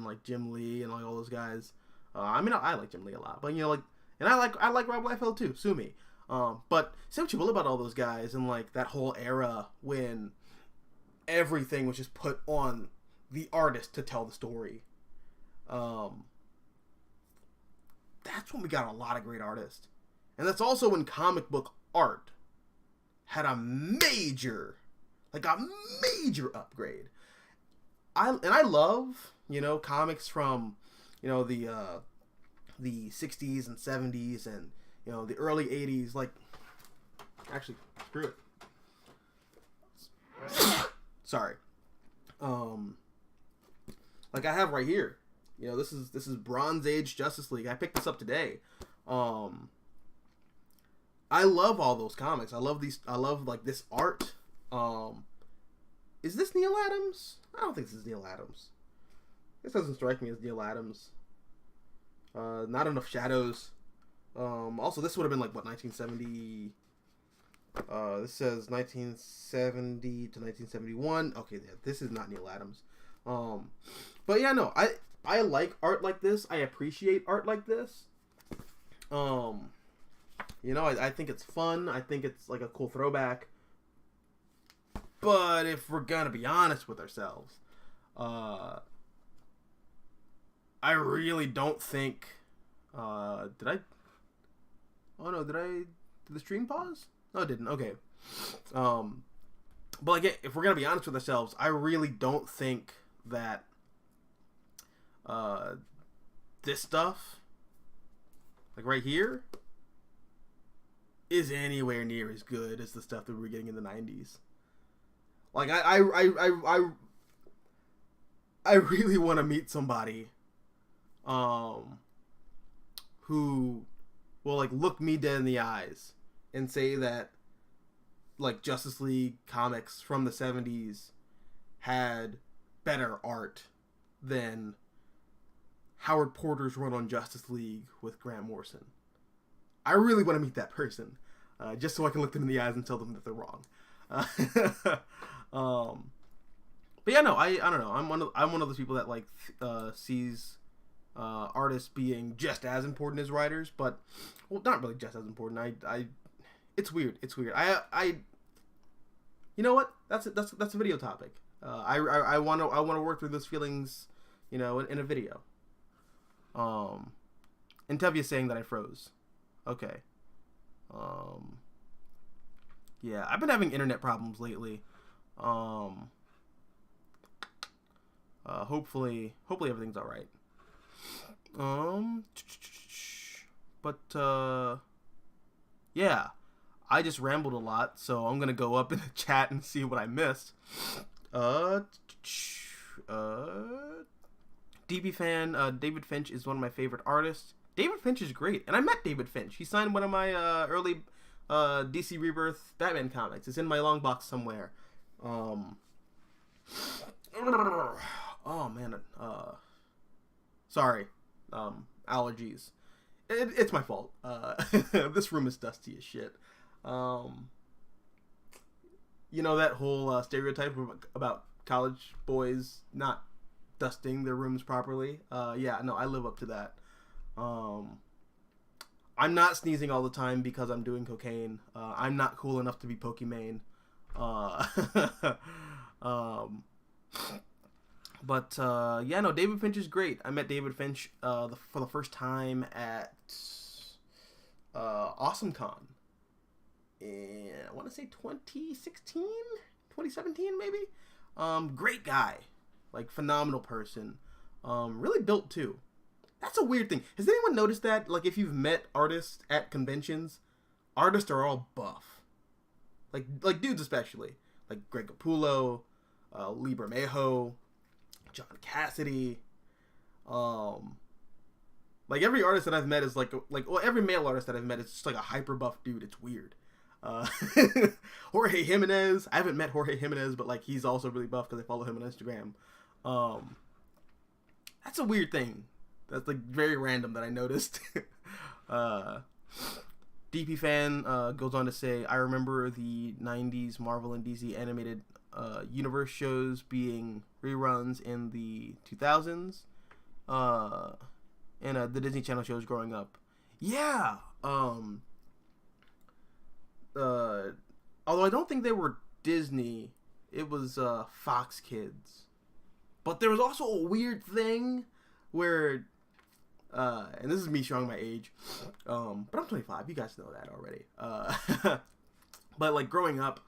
like Jim Lee and like all those guys. I mean, I like Jim Lee a lot, but you know, like, and I like Rob Liefeld too. Sue me. But say what you will about all those guys and like that whole era when everything was just put on the artist to tell the story. That's when we got a lot of great artists. And that's also when comic book art had a major upgrade. I love, you know, comics from, you know, the 60s and 70s and, you know, the early 80s, like, actually, screw it. Sorry. Like I have right here, you know, this is Bronze Age Justice League. I picked this up today. I love all those comics. I love like this art. Is this Neil Adams? I don't think this is Neil Adams. This doesn't strike me as Neil Adams. Not enough shadows. Also, this would have been like, what, 1970... this says 1970 to 1971. Okay, this is not Neil Adams. But yeah, no, I like art like this. I appreciate art like this. You know, I think it's fun. I think it's like a cool throwback. But if we're gonna be honest with ourselves, I really don't think... Did the stream pause? No, it didn't. Okay. But like, if we're gonna be honest with ourselves, I really don't think that this stuff, like right here, is anywhere near as good as the stuff that we were getting in the 90s. Like, I really want to meet somebody who will like look me dead in the eyes and say that like Justice League comics from the 70s had better art than Howard Porter's run on Justice League with Grant Morrison. I really want to meet that person, just so I can look them in the eyes and tell them that they're wrong. But yeah, no, I don't know. I'm one of those people that like sees artists being just as important as writers, but well, not really just as important. It's weird. It's weird. You know what? That's a video topic. I want to work through those feelings, in a video. And Tevya's saying that I froze. Okay. Yeah, I've been having internet problems lately. Hopefully everything's all right. Yeah, I just rambled a lot, so I'm gonna go up in the chat and see what I missed. DB fan, David Finch is one of my favorite artists. David Finch is great, and I met David Finch. He signed one of my early DC Rebirth Batman comics. It's in my long box somewhere. Oh man, sorry, allergies. It's my fault. This room is dusty as shit. That whole stereotype about college boys not dusting their rooms properly. Yeah, no, I live up to that. I'm not sneezing all the time because I'm doing cocaine. I'm not cool enough to be Pokimane. But yeah, no, David Finch is great. I met David Finch for the first time at AwesomeCon in, I want to say 2016, 2017 maybe. Great guy, like phenomenal person. Really built too. That's a weird thing. Has anyone noticed that? Like, if you've met artists at conventions, artists are all buff. Like dudes especially. Like Greg Capullo, Lee Bermejo, John Cassidy. Like every artist that I've met is every male artist that I've met is just like a hyper buff dude. It's weird. Jorge Jimenez. I haven't met Jorge Jimenez, but like he's also really buff because I follow him on Instagram. That's a weird thing. That's like very random that I noticed. DP fan goes on to say, I remember the 90s Marvel and DC animated universe shows being reruns in the 2000s and the Disney Channel shows growing up. Yeah. Although I don't think they were Disney, it was Fox Kids. But there was also a weird thing where and this is me showing my age, but I'm 25. You guys know that already. But like growing up,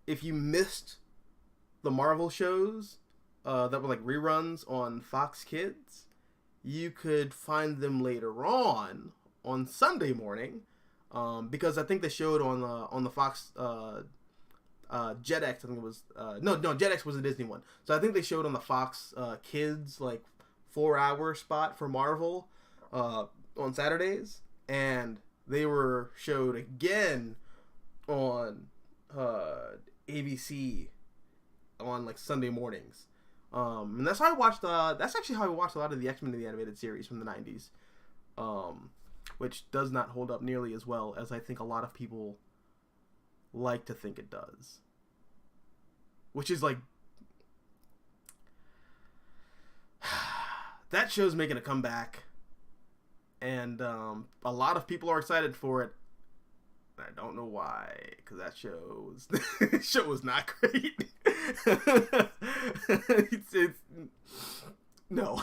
if you missed the Marvel shows that were like reruns on Fox Kids, you could find them later on Sunday morning, because I think they showed on the Fox Jetix. I think it was no Jetix was a Disney one. So I think they showed on the Fox Kids like 4-hour spot for Marvel on Saturdays, and they were showed again on ABC on like Sunday mornings. And that's how I watched that's actually how I watched a lot of the X-Men in the animated series from the 90s, which does not hold up nearly as well as I think a lot of people like to think it does, which is like that show's making a comeback, and a lot of people are excited for it. I don't know why, because that show was not great. No,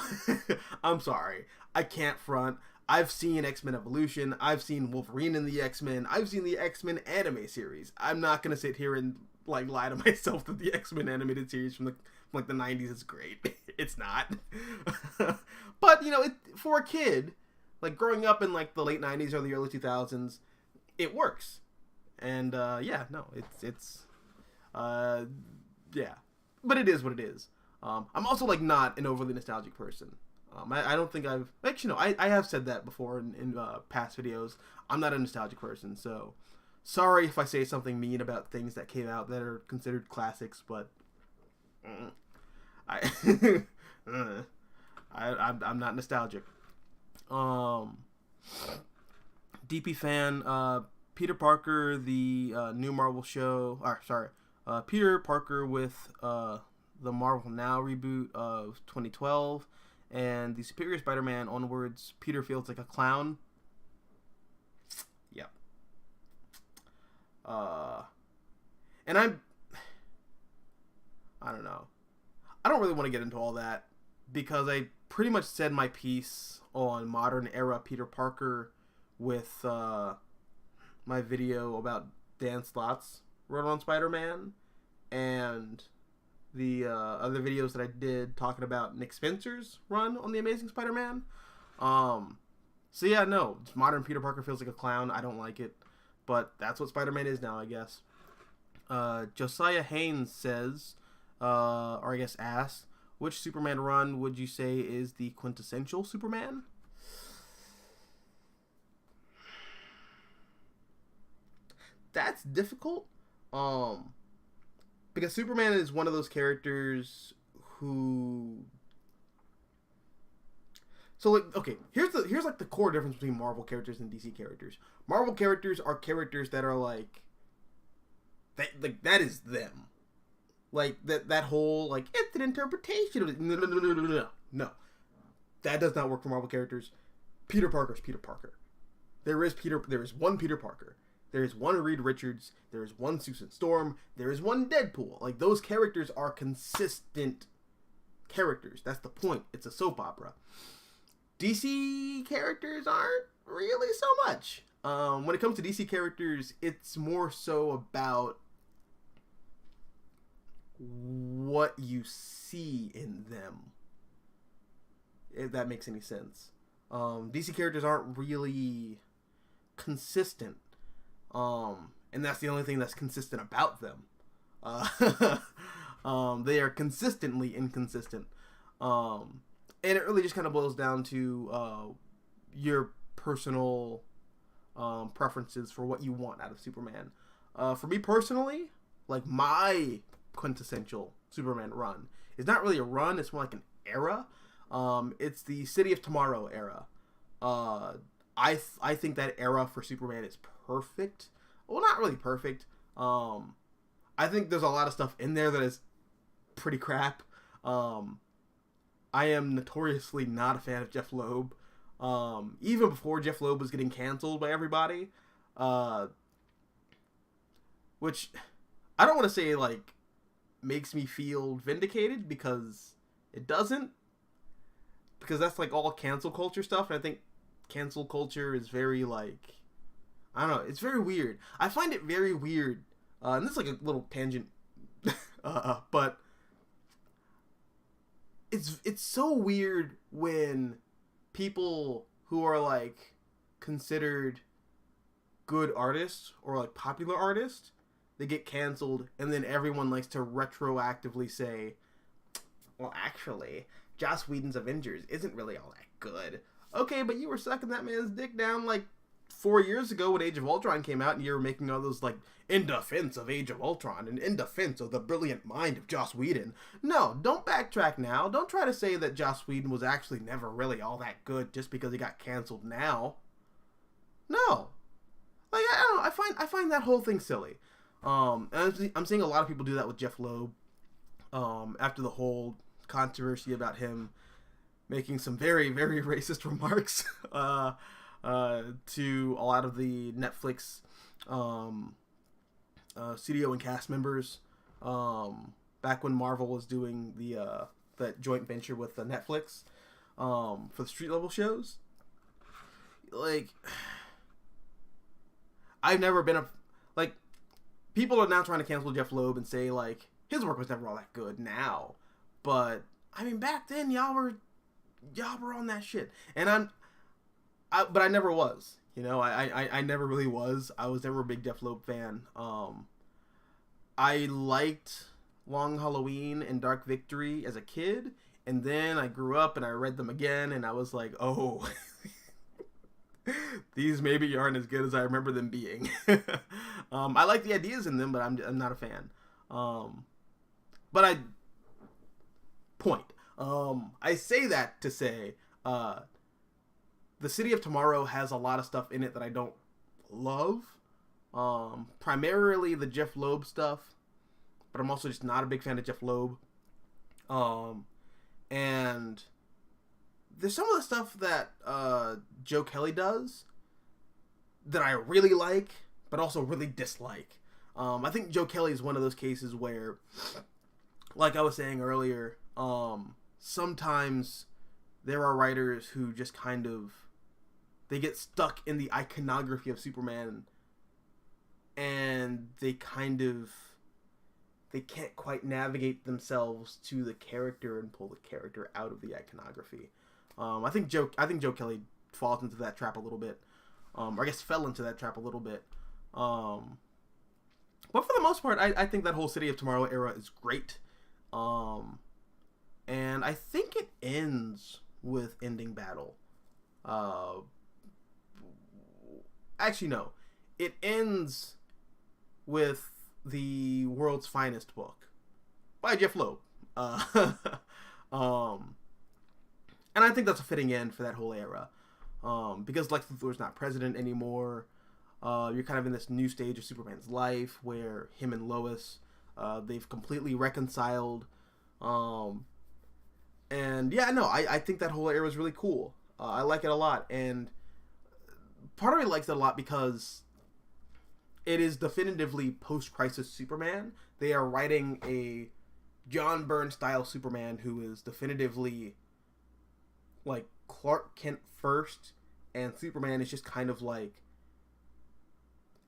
I'm sorry. I can't front. I've seen X-Men Evolution. I've seen Wolverine in the X-Men. I've seen the X-Men anime series. I'm not gonna sit here and like lie to myself that the X-Men animated series from the 90s is great. It's not. But for a kid, like growing up in like the late 90s or the early 2000s, it works. And yeah, but it is what it is. I'm also like not an overly nostalgic person. I don't think I've actually, I have said that before in past videos. I'm not a nostalgic person, so sorry if I say something mean about things that came out that are considered classics, but I'm not nostalgic. DP fan, Peter Parker, the new Marvel show, Peter Parker with the Marvel Now reboot of 2012, And the Superior Spider-Man onwards, Peter feels like a clown. Yep. And I don't know. I don't really want to get into all that because I pretty much said my piece on modern era Peter Parker with my video about Dan Slott's run on Spider-Man and the other videos that I did talking about Nick Spencer's run on The Amazing Spider-Man. So yeah, no, modern Peter Parker feels like a clown. I don't like it, but that's what Spider-Man is now, I guess. Josiah Haynes says, or I guess asked, which Superman run would you say is the quintessential Superman? That's difficult. Because Superman is one of those characters who... So, like, okay, here's like the core difference between Marvel characters and DC characters. Marvel characters are characters that are like that is them. Like that whole like it's an interpretation of it. No. That does not work for Marvel characters. Peter Parker's Peter Parker. There is one Peter Parker. There is one Reed Richards. There is one Susan Storm. There is one Deadpool. Like, those characters are consistent characters. That's the point. It's a soap opera. DC characters aren't really so much. When it comes to DC characters, it's more so about what you see in them. If that makes any sense. DC characters aren't really consistent. And that's the only thing that's consistent about them. They are consistently inconsistent. And it really just kind of boils down to your personal preferences for what you want out of Superman. For me personally, like, my quintessential Superman run is not really a run, it's more like an era. It's the City of Tomorrow era. I think that era for Superman is perfect. Well, not really perfect. I think there's a lot of stuff in there that is pretty crap. I am notoriously not a fan of Jeff Loeb. Even before Jeff Loeb was getting canceled by everybody. Which I don't want to say, like, makes me feel vindicated, because it doesn't. Because that's, like, all cancel culture stuff, and I think cancel culture is very, like, I don't know, it's very weird. I find it very weird, and this is like a little tangent, but it's so weird when people who are, like, considered good artists or, like, popular artists, they get canceled, and then everyone likes to retroactively say, well, actually, Joss Whedon's Avengers isn't really all that good. Okay, but you were sucking that man's dick down, like, 4 years ago when Age of Ultron came out, and you were making all those, like, in defense of Age of Ultron and in defense of the brilliant mind of Joss Whedon. No, don't backtrack now. Don't try to say that Joss Whedon was actually never really all that good just because he got canceled now. No. Like, I don't know. I find that whole thing silly. And I'm seeing a lot of people do that with Jeff Loeb. After the whole controversy about him making some very, very racist remarks to a lot of the Netflix studio and cast members back when Marvel was doing that joint venture with Netflix for the street level shows. Like, I've never been people are now trying to cancel Jeff Loeb and say, like, his work was never all that good now, but I mean, back then y'all were on that shit, and but I never was. You know, I never really was. I was never a big Jeff Loeb fan. I liked Long Halloween and Dark Victory as a kid, and then I grew up and I read them again, and I was like, oh, these maybe aren't as good as I remember them being. I like the ideas in them, but I'm not a fan. But I say that to say, the City of Tomorrow has a lot of stuff in it that I don't love. Primarily the Jeff Loeb stuff, but I'm also just not a big fan of Jeff Loeb. And there's some of the stuff that Joe Kelly does that I really like, but also really dislike. I think Joe Kelly is one of those cases where, like I was saying earlier, sometimes there are writers who just kind of, they get stuck in the iconography of Superman, and they can't quite navigate themselves to the character and pull the character out of the iconography. I think Joe Kelly falls into that trap a little bit, or I guess fell into that trap a little bit. But for the most part, I think that whole City of Tomorrow era is great. And I think it ends with Ending Battle. Actually, no. It ends with the World's Finest book by Jeff Loeb. And I think that's a fitting end for that whole era. Because Lex Luthor's not president anymore. You're kind of in this new stage of Superman's life where him and Lois, they've completely reconciled. And yeah, no, I think that whole era is really cool. I like it a lot. And part of me likes it a lot because it is definitively post-crisis Superman. They are writing a John Byrne-style Superman who is definitively like Clark Kent first, and Superman is just kind of like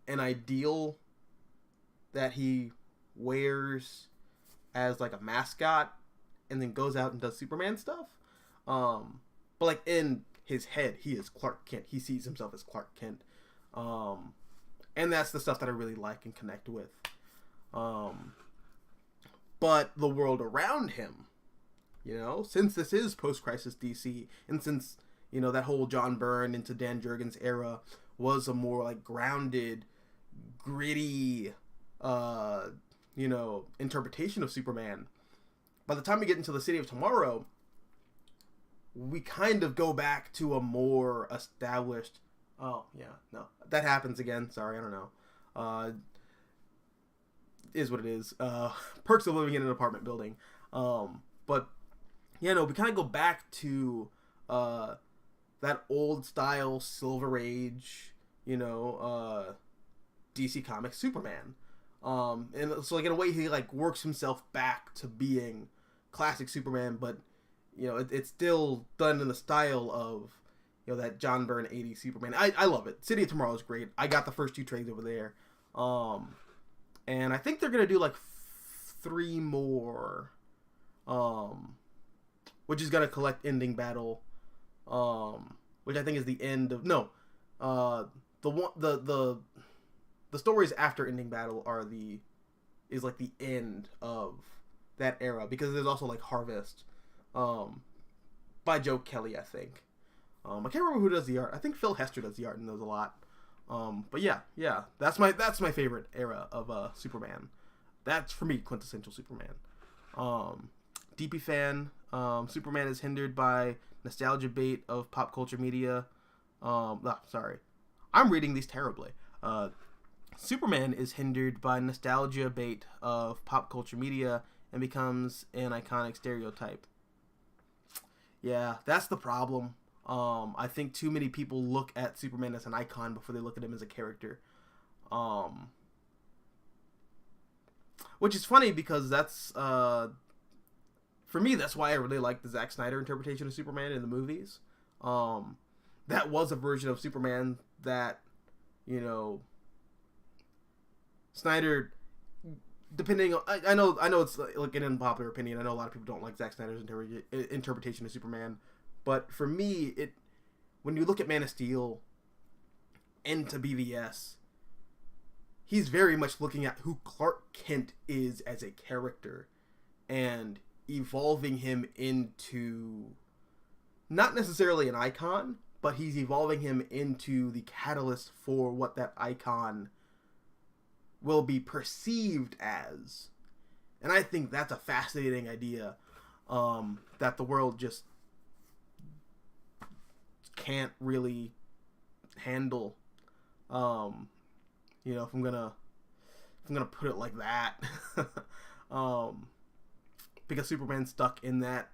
an ideal that he wears as like a mascot and then goes out and does Superman stuff. But like in his head, he is Clark Kent. He sees himself as Clark Kent. And that's the stuff that I really like and connect with. But the world around him, you know, since this is post-crisis DC, and since, you know, that whole John Byrne into Dan Jurgens era was a more like grounded, gritty, you know, interpretation of Superman. By the time we get into the City of Tomorrow, we kind of go back to a more established. Oh yeah, no, that happens again. Sorry, I don't know. Is what it is. Perks of living in an apartment building. But yeah, no, we kind of go back to that old style Silver Age, you know, DC Comics Superman. And so like in a way he like works himself back to being classic Superman, but you know it's still done in the style of, you know, that John Byrne 80s Superman. I love it. City of Tomorrow is great. I got the first 2 trades over there. And I think they're gonna do like 3 more, which is gonna collect Ending Battle, which I think is the end of the stories after Ending Battle is like the end of that era, because there's also like Harvest, by Joe Kelly, I think. I can't remember who does the art. I think Phil Hester does the art and knows a lot. But yeah, that's my favorite era of Superman. That's for me quintessential Superman. DP fan. Superman is hindered by nostalgia bait of pop culture media. Sorry, I'm reading these terribly. Superman is hindered by nostalgia bait of pop culture media and becomes an iconic stereotype. Yeah, that's the problem. I think too many people look at Superman as an icon before they look at him as a character. Which is funny because that's, for me, that's why I really like the Zack Snyder interpretation of Superman in the movies. That was a version of Superman that, you know, Snyder, depending on, I know it's like an unpopular opinion. I know a lot of people don't like Zack Snyder's interpretation of Superman. But for me, when you look at Man of Steel into BVS, he's very much looking at who Clark Kent is as a character and evolving him into not necessarily an icon, but he's evolving him into the catalyst for what that icon will be perceived as. And I think that's a fascinating idea, that the world just can't really handle. You know, if I'm gonna put it like that. Because Superman's stuck in that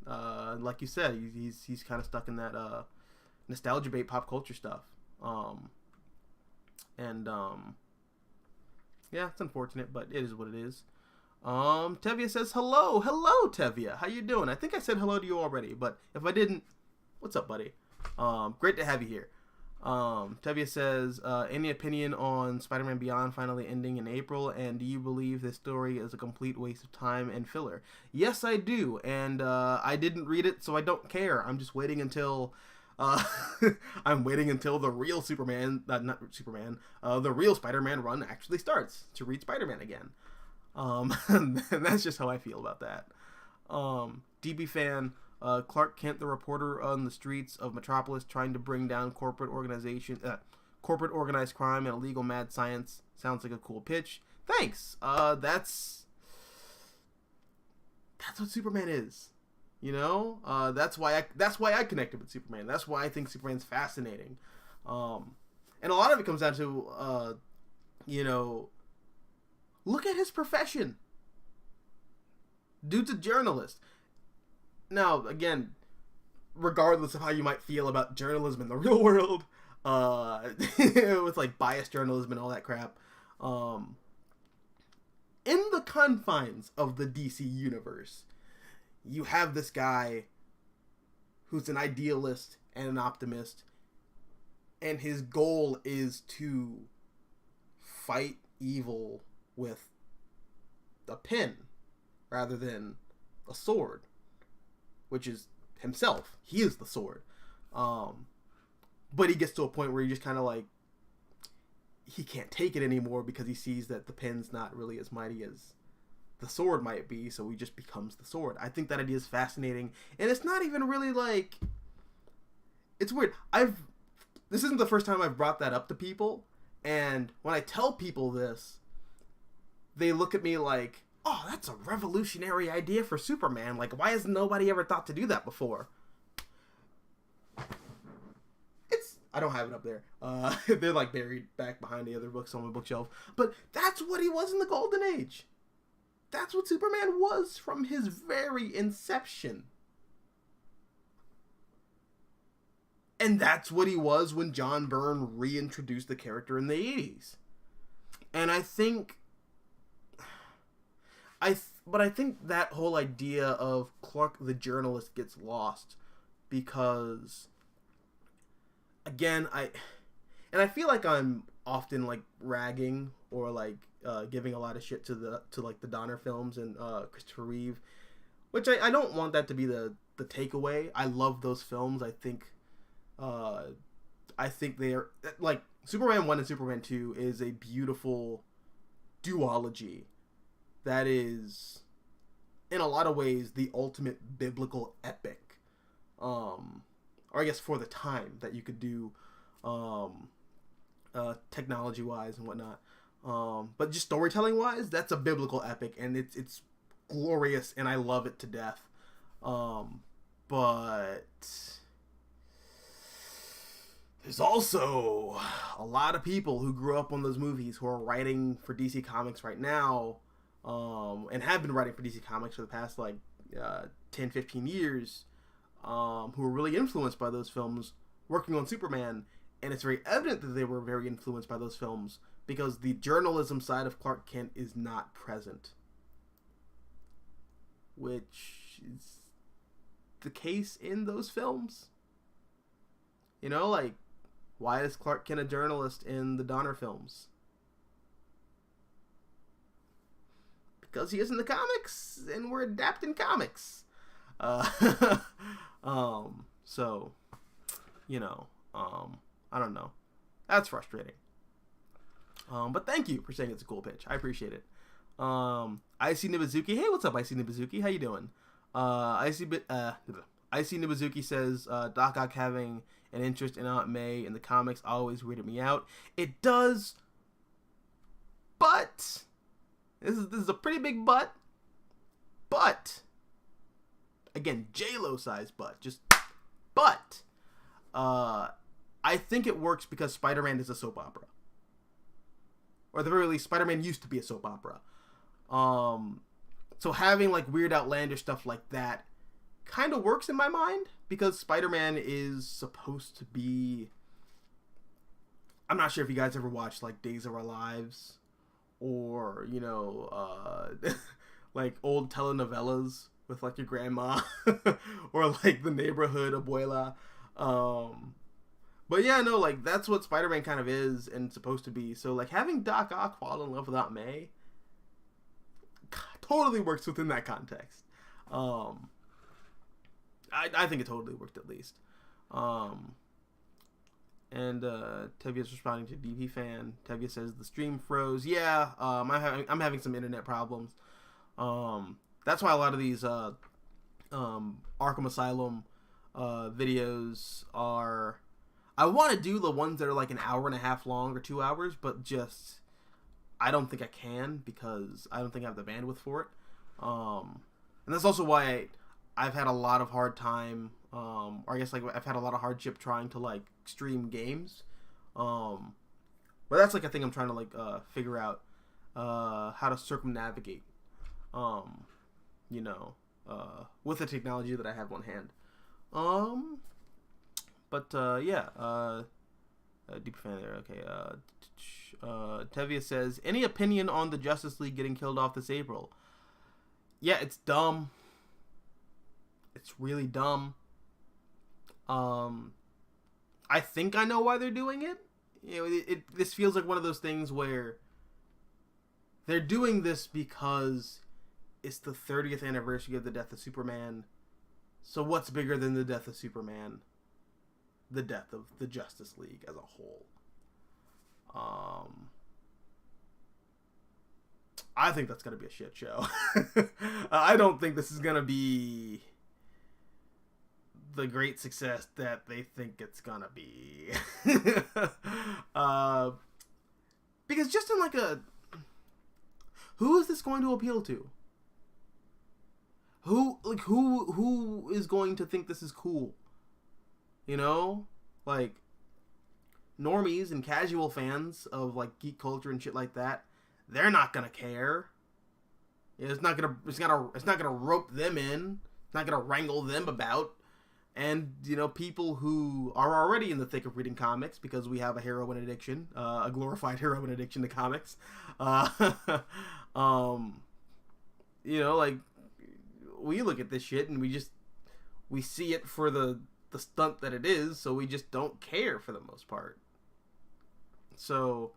Like you said, he's kind of stuck in that nostalgia bait pop culture stuff. Yeah, it's unfortunate, but it is what it is. Tevia says hello Tevia, how you doing? I think I said hello to you already, but if I didn't, what's up, buddy? Great to have you here. Tevia says, any opinion on Spider-Man Beyond finally ending in April, and do you believe this story is a complete waste of time and filler? Yes, I do, and I didn't read it, so I don't care. I'm just waiting until I'm waiting until the real the real Spider-Man run actually starts to read Spider-Man again. And that's just how I feel about that. DB fan, Clark Kent, the reporter on the streets of Metropolis, trying to bring down corporate organized crime and illegal mad science. Sounds like a cool pitch. Thanks. That's what Superman is. You know, that's why I connected with Superman. That's why I think Superman's fascinating. And a lot of it comes down to, look at his profession. Dude's a journalist. Now, again, regardless of how you might feel about journalism in the real world, with like biased journalism and all that crap, in the confines of the DC universe, you have this guy who's an idealist and an optimist, and his goal is to fight evil with a pen rather than a sword, which is himself. He is the sword. But he gets to a point where he just kind of like, he can't take it anymore because he sees that the pen's not really as mighty as the sword might be, so he just becomes the sword. I think that idea is fascinating, and it's not even really like, it's weird. This isn't the first time I've brought that up to people, and when I tell people this, they look at me like, oh, that's a revolutionary idea for Superman. Like, why has nobody ever thought to do that before? I don't have it up there. They're like buried back behind the other books on my bookshelf. But that's what he was in the Golden Age. That's what Superman was from his very inception. And that's what he was when John Byrne reintroduced the character in the 80s. And I think that whole idea of Clark the journalist gets lost because, again, I feel like I'm often like ragging or like giving a lot of shit to like the Donner films and Christopher Reeve, which I don't want that to be the takeaway. I love those films. I think they are, like, Superman 1 and Superman 2 is a beautiful duology that is, in a lot of ways, the ultimate biblical epic. Or I guess for the time that you could do, technology-wise and whatnot. But just storytelling-wise, that's a biblical epic, and it's glorious, and I love it to death. But there's also a lot of people who grew up on those movies who are writing for DC Comics right now, and have been writing for DC Comics for the past, 10, 15 years, who were really influenced by those films, working on Superman, and it's very evident that they were very influenced by those films, because the journalism side of Clark Kent is not present. Which is the case in those films. You know, like, why is Clark Kent a journalist in the Donner films? Because he is in the comics, and we're adapting comics. So, I don't know. That's frustrating. But thank you for saying it's a cool pitch. I appreciate it. IC Nibizuki. Hey, what's up, IC Nibizuki? How you doing? IC Nibizuki says, Doc Ock having an interest in Aunt May in the comics always weirded me out. It does, but this is a pretty big but. But again, J-Lo size but I think it works because Spider-Man is a soap opera. Or at the very least, Spider-Man used to be a soap opera. So having like weird outlandish stuff like that kind of works in my mind because Spider-Man is supposed to be... I'm not sure if you guys ever watched like Days of Our Lives or, you know, like old telenovelas with like your grandma or like The Neighborhood, Abuela. But yeah, no, like that's what Spider-Man kind of is and supposed to be. So like having Doc Ock fall in love with Aunt May totally works within that context. I think it totally worked at least. And Tevia's responding to DP fan. Tevia says the stream froze. Yeah, I'm having some internet problems. That's why a lot of these Arkham Asylum videos are... I want to do the ones that are like an hour and a half long or 2 hours, but just I don't think I can because I don't think I have the bandwidth for it. And that's also why I've had a lot of hard time, or I guess like I've had a lot of hardship trying to like stream games. But that's like a thing I'm trying to like figure out how to circumnavigate. You know, with the technology that I have on hand. But yeah, deep fan there. Okay. Tevia says, any opinion on the Justice League getting killed off this April? Yeah, it's dumb. It's really dumb. I think I know why they're doing it. You know, this feels like one of those things where they're doing this because it's the 30th anniversary of the death of Superman. So what's bigger than the death of Superman? The death of the Justice League as a whole. I think that's going to be a shit show. I don't think this is going to be the great success that they think it's going to be. Because just in like a... Who is this going to appeal to? Who is going to think this is cool? You know? Like, normies and casual fans of, like, geek culture and shit like that, they're not gonna care. It's not gonna rope them in. It's not gonna wrangle them about. And, you know, people who are already in the thick of reading comics, because we have a heroin addiction, a glorified heroin addiction to comics. You know, like, we look at this shit and we see it for the stunt that it is, so we just don't care for the most part. So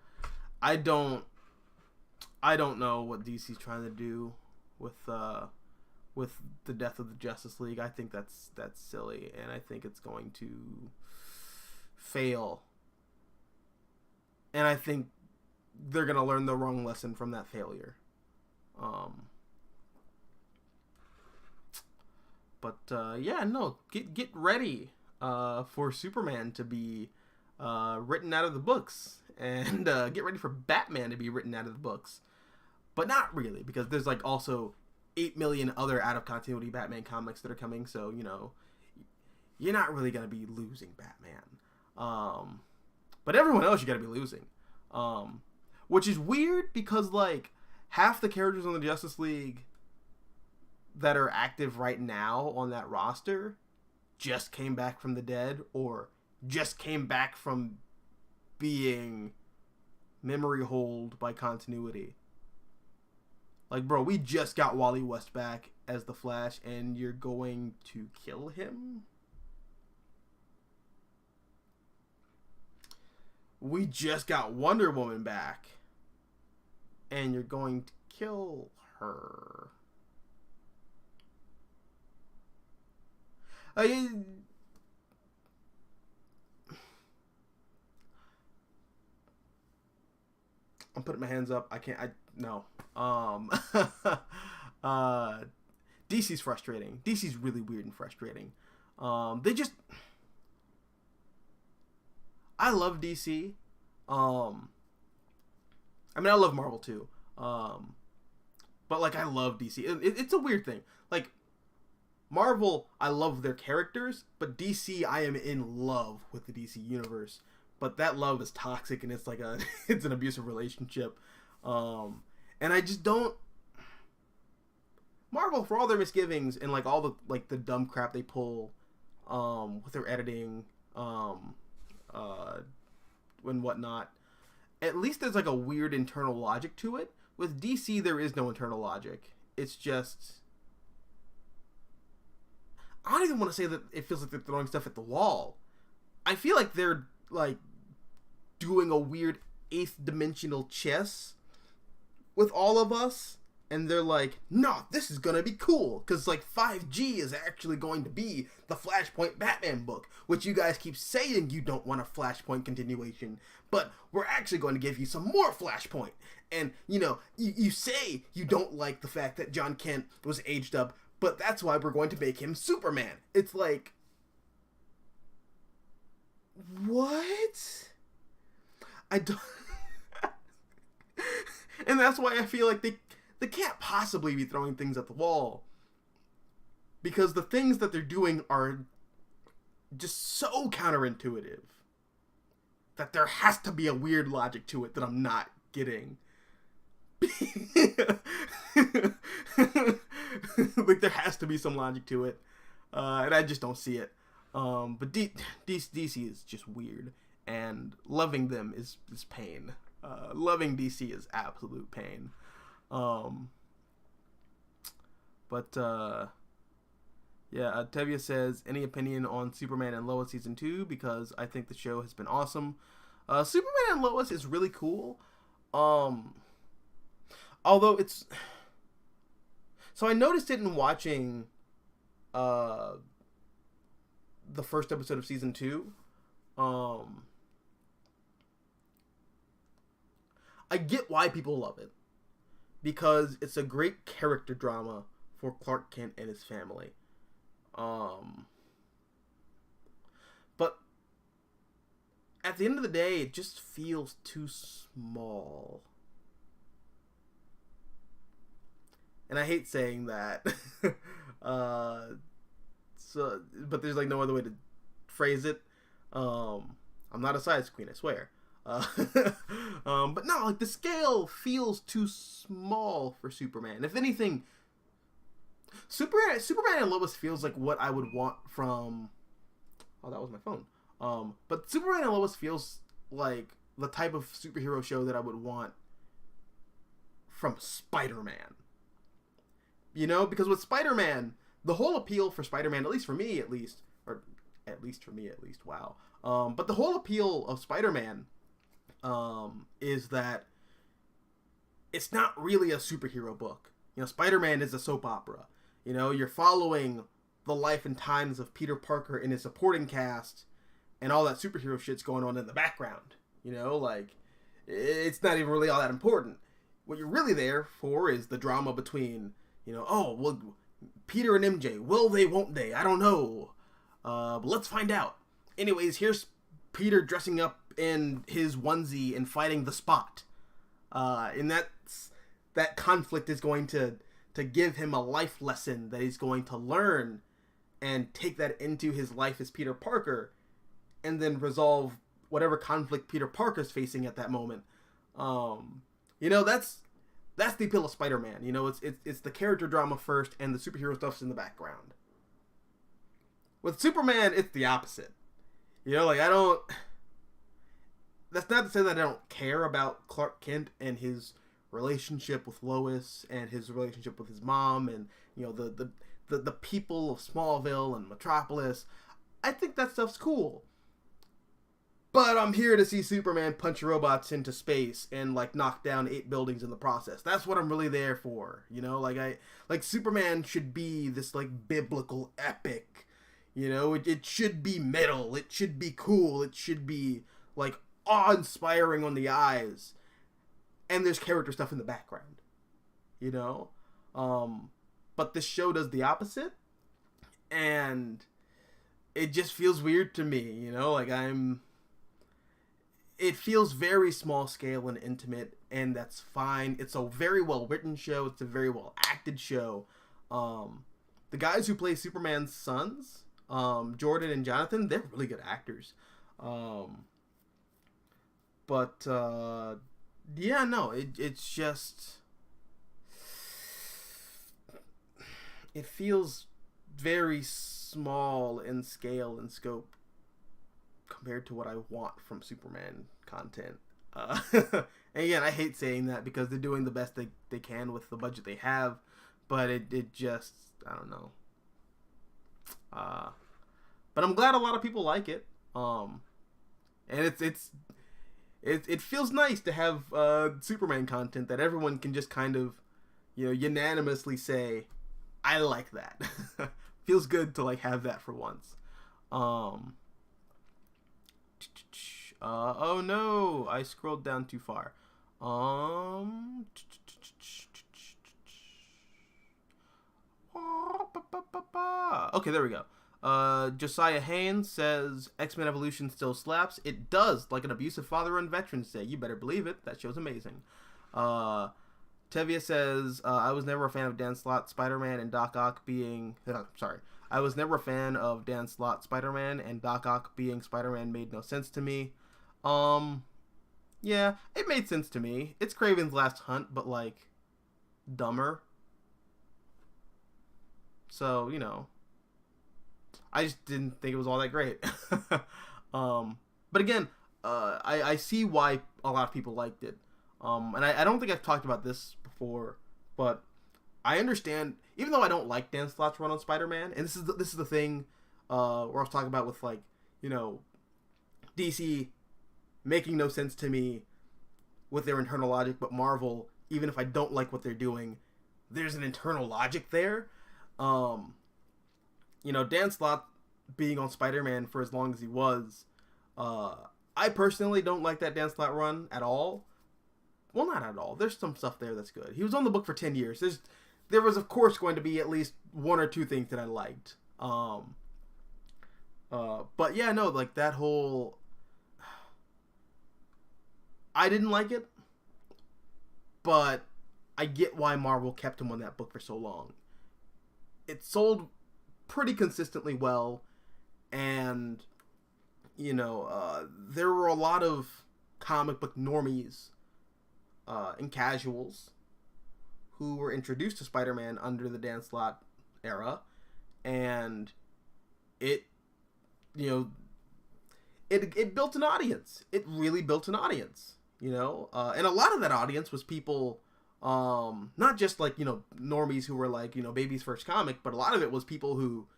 I don't know what DC's trying to do with the death of the Justice League. I think that's silly, and I think it's going to fail. And I think they're gonna learn the wrong lesson from that failure. Yeah, no, get ready for Superman to be written out of the books, and get ready for Batman to be written out of the books. But not really, because there's like also 8 million other out of continuity Batman comics that are coming, so you know, you're not really gonna be losing Batman. But everyone else you gotta be losing. Which is weird because like half the characters on the Justice League that are active right now on that roster just came back from the dead, or just came back from being memory holed by continuity. Like, bro, we just got Wally West back as the Flash, and you're going to kill him? We just got Wonder Woman back, and you're going to kill her. I'm putting my hands up. No. DC's frustrating. DC's really weird and frustrating. I love DC. I mean, I love Marvel too. But like, I love DC. It's a weird thing. Like, Marvel, I love their characters, but DC, I am in love with the DC universe. But that love is toxic, and it's like it's an abusive relationship. And I just don't... Marvel, for all their misgivings and like all the like the dumb crap they pull, with their editing, and whatnot, at least there's like a weird internal logic to it. With DC, there is no internal logic. It's just, I don't even want to say that it feels like they're throwing stuff at the wall. I feel like they're like doing a weird 8th dimensional chess with all of us, and they're like, no, this is gonna be cool, because like 5G is actually going to be the Flashpoint Batman book, which you guys keep saying you don't want a Flashpoint continuation, but we're actually going to give you some more Flashpoint. And you know, you say you don't like the fact that John Kent was aged up, but that's why we're going to make him Superman. It's like, what? I don't. And that's why I feel like they can't possibly be throwing things at the wall, because the things that they're doing are just so counterintuitive that there has to be a weird logic to it that I'm not getting. Like, there has to be some logic to it, and I just don't see it. But DC is just weird, and loving them is pain. Loving DC is absolute pain. Yeah, Tevia says, any opinion on Superman and Lois season 2? Because I think the show has been awesome. Superman and Lois is really cool. Although it's, so I noticed it in watching the first episode of season 2. I get why people love it, because it's a great character drama for Clark Kent and his family. But at the end of the day, it just feels too small. And I hate saying that. But there's like no other way to phrase it. I'm not a size queen, I swear. But no, like the scale feels too small for Superman. If anything, Superman and Lois feels like what I would want from, oh, that was my phone. But Superman and Lois feels like the type of superhero show that I would want from Spider-Man. You know, because with Spider-Man, the whole appeal for Spider-Man, at least for me, wow. But the whole appeal of Spider-Man is that it's not really a superhero book. You know, Spider-Man is a soap opera. You know, you're following the life and times of Peter Parker and his supporting cast, and all that superhero shit's going on in the background. You know, like, it's not even really all that important. What you're really there for is the drama between, you know, oh, well, Peter and MJ, will they, won't they? I don't know. But let's find out. Anyways, here's Peter dressing up in his onesie and fighting the Spot. And that conflict is going to give him a life lesson that he's going to learn and take that into his life as Peter Parker, and then resolve whatever conflict Peter Parker's facing at that moment. You know, that's the appeal of Spider-Man. You know, it's the character drama first, and the superhero stuff's in the background. With Superman, it's the opposite. You know, like, that's not to say that I don't care about Clark Kent and his relationship with Lois and his relationship with his mom, and, you know, the people of Smallville and Metropolis. I think that stuff's cool. But I'm here to see Superman punch robots into space and, like, knock down 8 buildings in the process. That's what I'm really there for. You know, like, Superman should be this, like, biblical epic. You know, it should be metal. It should be cool. It should be, like, awe-inspiring on the eyes. And there's character stuff in the background. You know? But this show does the opposite. And it just feels weird to me, you know? Like, it feels very small scale and intimate, and that's fine. It's a very well-written show. It's a very well-acted show. The guys who play Superman's sons, Jordan and Jonathan, they're really good actors. Yeah, no, it's just, it feels very small in scale and scope compared to what I want from Superman content. And again, I hate saying that because they're doing the best they can with the budget they have, but it just, I don't know. But I'm glad a lot of people like it. And it feels nice to have Superman content that everyone can just kind of, unanimously say, I like that. Feels good to like have that for once. Oh no, I scrolled down too far. Okay, there we go. Josiah Haynes says X-Men Evolution still slaps. It does, like an abusive father on Veterans Day. You better believe it. That show's amazing. Tevia says I was never a fan of Dan Slott Spider-Man and Doc Ock being I was never a fan of Dan Slott Spider-Man and Doc Ock being Spider-Man made no sense to me. Yeah, it made sense to me. It's Kraven's Last Hunt, but like dumber. So, I just didn't think it was all that great. But again, I see why a lot of people liked it. And I don't think I've talked about this before, but I understand, even though I don't like Dan Slott's run on Spider-Man, and this is the thing where I was talking about with like, DC making no sense to me with their internal logic, but Marvel, even if I don't like what they're doing, there's an internal logic there. Dan Slott being on Spider-Man for as long as he was, I personally don't like that Dan Slott run at all. Well, not at all. There's some stuff there that's good. He was on the book for 10 years. There was, of course, going to be at least one or two things that I liked. But yeah, no, like that whole... I didn't like it, but I get why Marvel kept him on that book for so long. It sold pretty consistently well, and, there were a lot of comic book normies and casuals who were introduced to Spider-Man under the Dan Slott era, and it built an audience. It really built an audience, and a lot of that audience was people, not just like, normies who were like, baby's first comic, but a lot of it was people who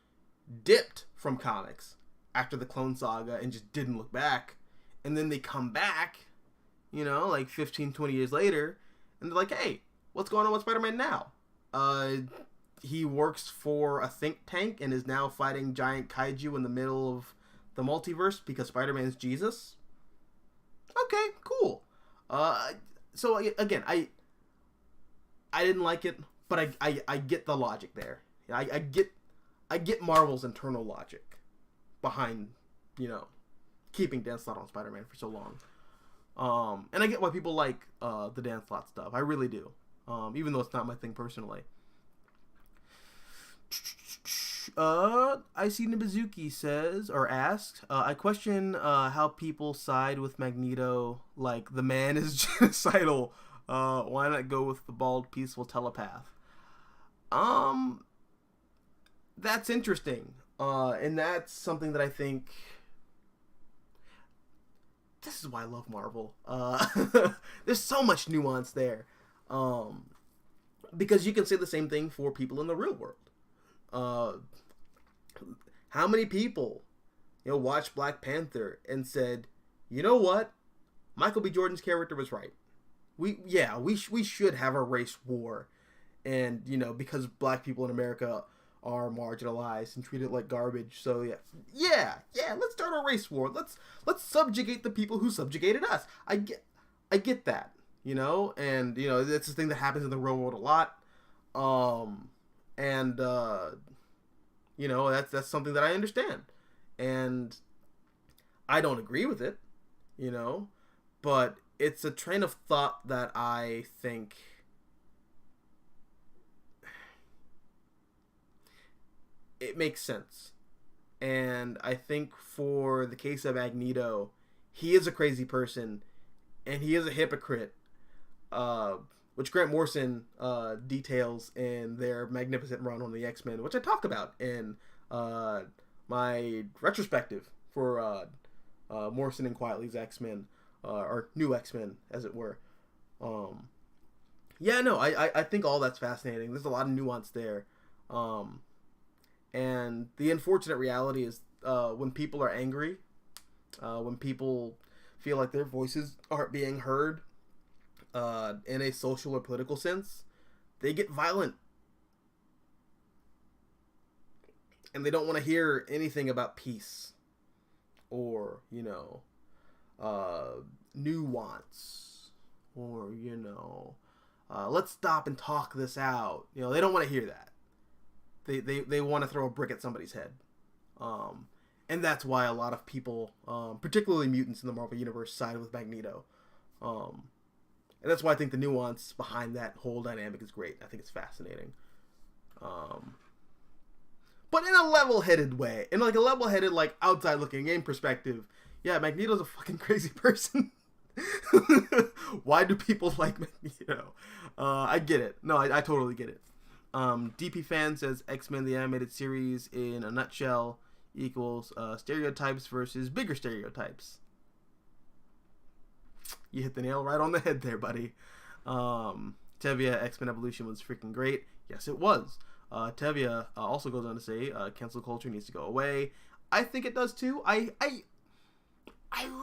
dipped from comics after the Clone Saga and just didn't look back, and then they come back, like 15, 20 years later, and they're like, hey, what's going on with Spider-Man now? He works for a think tank and is now fighting giant kaiju in the middle of the multiverse because Spider-Man's Jesus. Okay, cool. So again, I didn't like it, but I get the logic there. I get Marvel's internal logic behind, keeping Dan Slott on Spider-Man for so long. And I get why people like the Dan Slott stuff. I really do. Even though it's not my thing personally. I see Nibizuki says, or asks, I question how people side with Magneto, like the man is genocidal. Why not go with the bald, peaceful telepath? That's interesting. And that's something that I think... This is why I love Marvel. There's so much nuance there. Because you can say the same thing for people in the real world. How many people, watched Black Panther and said, you know what? Michael B. Jordan's character was right. We should have a race war. And, because black people in America are marginalized and treated like garbage. So yeah, let's start a race war. Let's subjugate the people who subjugated us. I get that, and it's a thing that happens in the real world a lot. That's something that I understand, and I don't agree with it, but it's a train of thought that I think it makes sense. And I think for the case of Magneto, he is a crazy person and he is a hypocrite. which Grant Morrison details in their magnificent run on the X-Men, which I talked about in my retrospective for Morrison and Quietly's X-Men, or New X-Men, as it were. Yeah, no, I think all that's fascinating. There's a lot of nuance there. And the unfortunate reality is when people are angry, when people feel like their voices aren't being heard in a social or political sense, they get violent. And they don't want to hear anything about peace or, nuance or, let's stop and talk this out. They don't want to hear that. They want to throw a brick at somebody's head. And that's why a lot of people, particularly mutants in the Marvel Universe, side with Magneto. And that's why I think the nuance behind that whole dynamic is great. I think it's fascinating. But in a level-headed way. In like a level-headed, like, outside-looking game perspective. Yeah, Magneto's a fucking crazy person. Why do people like Magneto? I get it. No, I totally get it. DP Fan says X-Men the Animated Series in a nutshell equals stereotypes versus bigger stereotypes. You hit the nail right on the head there, buddy. Tevia, X-Men Evolution was freaking great. Yes, it was. Tevia also goes on to say cancel culture needs to go away. I think it does too. I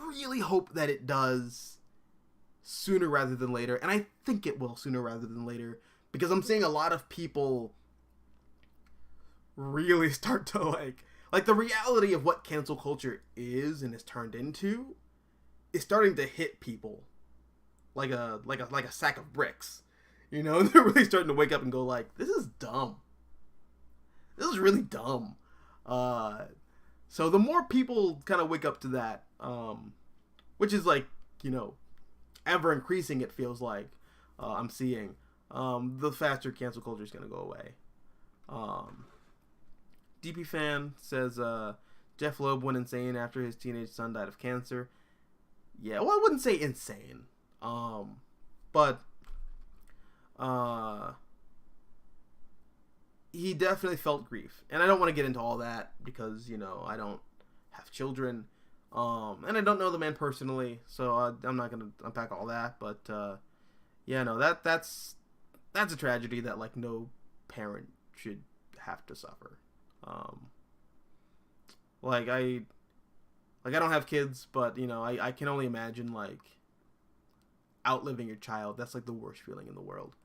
really hope that it does sooner rather than later, and I think it will sooner rather than later, because I'm seeing a lot of people really start to like the reality of what cancel culture is and is turned into is starting to hit people like a sack of bricks. They're really starting to wake up and go like, this is dumb. This is really dumb. So the more people kind of wake up to that, which is like, ever increasing, it feels like I'm seeing, the faster cancel culture is going to go away. DP Fan says Jeff Loeb went insane after his teenage son died of cancer. Yeah, well, I wouldn't say insane, but he definitely felt grief, and I don't want to get into all that because I don't have children, and I don't know the man personally, so I'm not gonna unpack all that. But that's a tragedy that like no parent should have to suffer. I don't have kids, but I can only imagine like outliving your child. That's like the worst feeling in the world.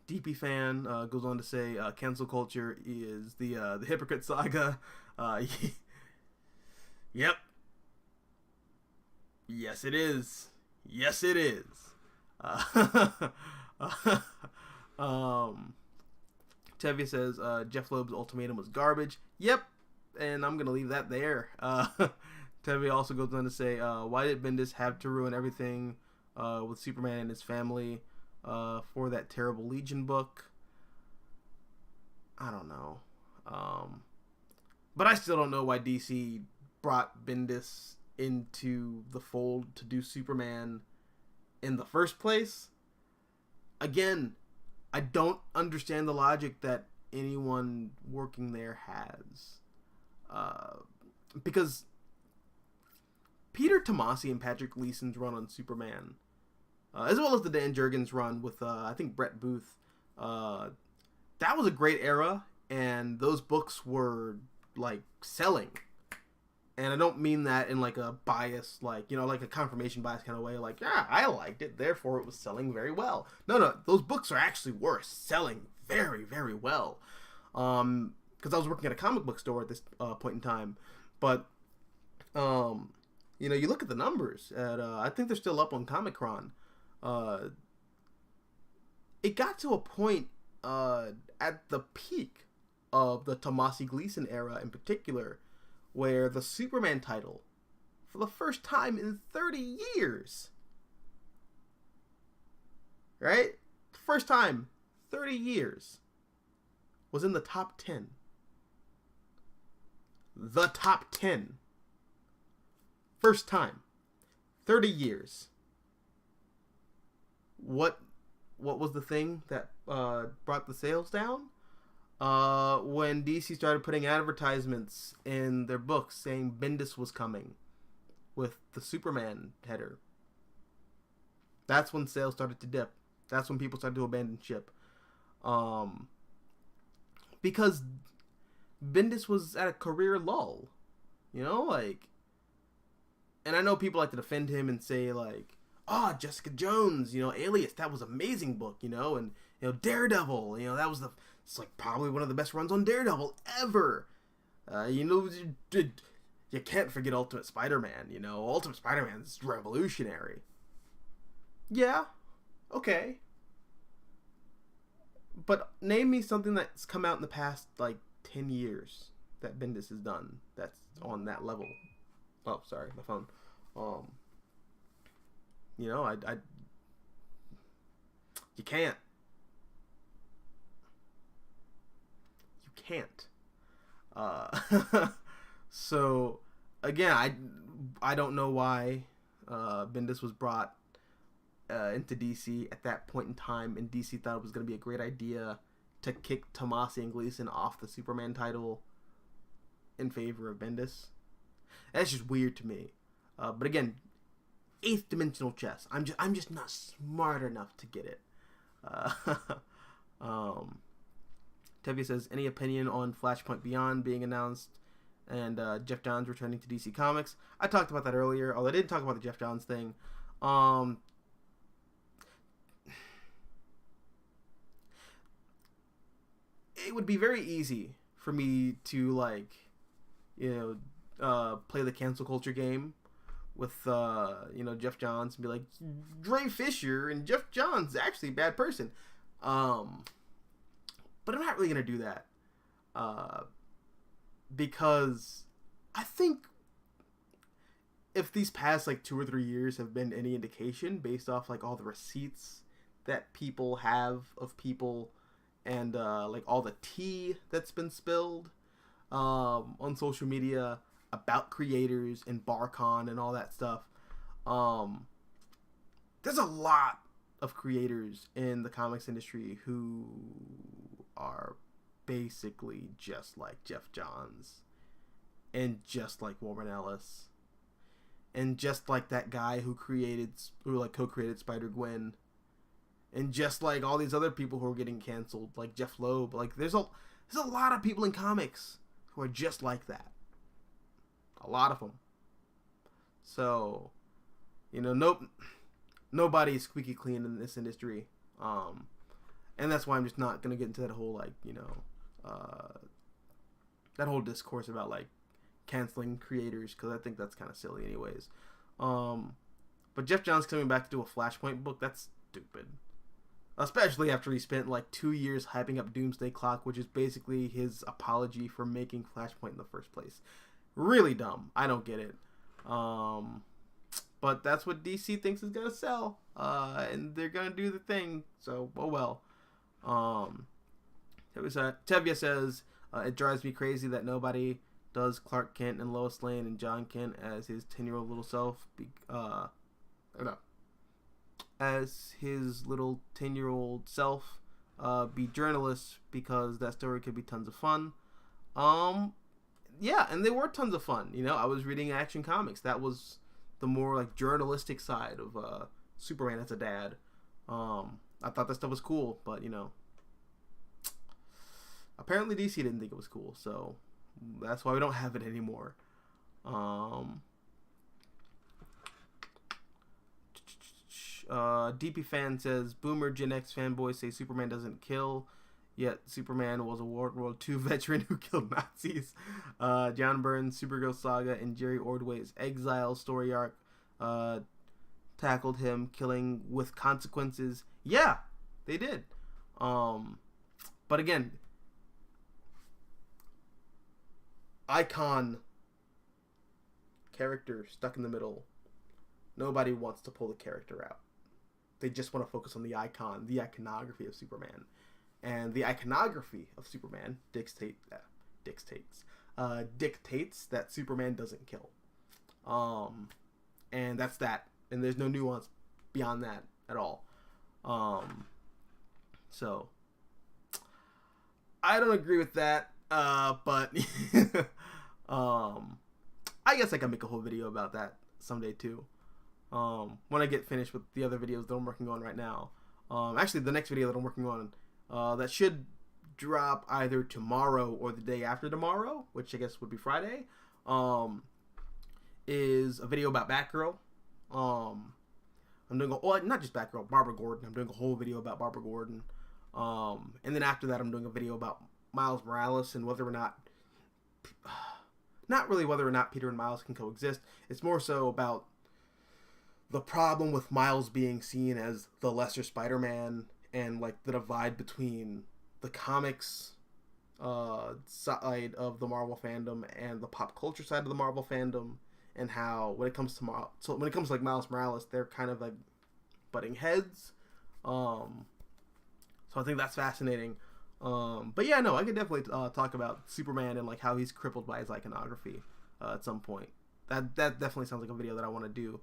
DP Fan goes on to say cancel culture is the hypocrite saga. Yep. Yes, it is. Yes, it is. Tevye says Jeff Loeb's ultimatum was garbage. Yep. And I'm going to leave that there. Tevye also goes on to say, why did Bendis have to ruin everything with Superman and his family for that terrible Legion book? I don't know. But I still don't know why DC brought Bendis into the fold to do Superman in the first place. Again, I don't understand the logic that anyone working there has. Because Peter Tomasi and Patrick Gleason's run on Superman, as well as the Dan Jurgens run with, I think, Brett Booth, that was a great era, and those books were, like, selling. And I don't mean that in, like, a bias, like, like a confirmation bias kind of way, like, yeah, I liked it, therefore it was selling very well. No, those books are actually worth selling very, very well. Because I was working at a comic book store at this point in time. But, you look at the numbers. I think they're still up on Comic-Con. It got to a point at the peak of the Tomasi Gleason era in particular, where the Superman title, for the first time in 30 years, right? First time, 30 years, was in the top 10. The top 10. First time. 30 years. what was the thing that brought the sales down? When DC started putting advertisements in their books saying Bendis was coming with the Superman header. That's when sales started to dip. That's when people started to abandon ship. Because Bendis was at a career lull. You know, like... And I know people like to defend him and say, like, oh, Jessica Jones, you know, Alias, that was an amazing book, you know, and, you know, Daredevil, you know, that was it's like probably one of the best runs on Daredevil ever. You know, you can't forget Ultimate Spider-Man, you know, Ultimate Spider-Man's revolutionary. Yeah, okay. But name me something that's come out in the past, like, 10 years that Bendis has done that's on that level. Oh, sorry, my phone. You know, you can't. You can't. So, again, I don't know why Bendis was brought into DC at that point in time, and DC thought it was going to be a great idea to kick Tomasi and Gleason off the Superman title in favor of Bendis. That's just weird to me. But again, 8th dimensional chess. I'm just not smart enough to get it. Tevye says, any opinion on Flashpoint Beyond being announced and Jeff Johns returning to DC Comics? I talked about that earlier, although I didn't talk about the Jeff Johns thing. It would be very easy for me to, like, you know, play the cancel culture game with, you know, Jeff Johns and be like, Dre Fisher and Jeff Johns is actually a bad person. But I'm not really going to do that. Because I think if these past, like, 2 or 3 years have been any indication based off, like, all the receipts that people have of people and, like, all the tea that's been spilled on social media about creators and BarCon and all that stuff. There's a lot of creators in the comics industry who are basically just like Jeff Johns and just like Warren Ellis and just like that guy who co-created Spider-Gwen and just like all these other people who are getting canceled, like Jeff Loeb. Like there's a lot of people in comics who are just like that. A lot of them. So, you know, nobody's squeaky clean in this industry. And that's why I'm just not going to get into that whole, like, you know, that whole discourse about, like, canceling creators, because I think that's kind of silly anyways. But Jeff Johns coming back to do a Flashpoint book, that's stupid. Especially after he spent, like, 2 years hyping up Doomsday Clock, which is basically his apology for making Flashpoint in the first place. Really dumb. I don't get it. But that's what DC thinks is going to sell. And they're going to do the thing. So, oh well. Tevye says, it drives me crazy that nobody does Clark Kent and Lois Lane and John Kent as his 10-year-old little self. As his little 10-year-old self be journalists, because that story could be tons of fun. Yeah, and they were tons of fun. You know, I was reading Action Comics. That was the more, like, journalistic side of Superman as a dad. I thought that stuff was cool, but, you know, apparently DC didn't think it was cool, so that's why we don't have it anymore. DP Fan says, Boomer Gen X fanboys say Superman doesn't kill, yet Superman was a World War II veteran who killed Nazis. John Byrne's Supergirl saga and Jerry Ordway's Exile story arc tackled him killing with consequences. Yeah, they did. But again, icon character stuck in the middle. Nobody wants to pull the character out. They just want to focus on the icon, the iconography of Superman. And the iconography of Superman dictates that Superman doesn't kill. And that's that. And there's no nuance beyond that at all. So I don't agree with that. But I guess I can make a whole video about that someday too. When I get finished with the other videos that I'm working on right now. Actually, the next video that I'm working on, that should drop either tomorrow or the day after tomorrow, which I guess would be Friday, is a video about Batgirl. I'm doing not just Batgirl, Barbara Gordon. I'm doing a whole video about Barbara Gordon. And then after that, I'm doing a video about Miles Morales and whether or not, not really whether or not Peter and Miles can coexist. It's more so about the problem with Miles being seen as the lesser Spider-Man and like the divide between the comics side of the Marvel fandom and the pop culture side of the Marvel fandom, and how when it comes to like Miles Morales, they're kind of like butting heads. So I think that's fascinating. But yeah, no, I could definitely talk about Superman and like how he's crippled by his iconography at some point. That definitely sounds like a video that I want to do.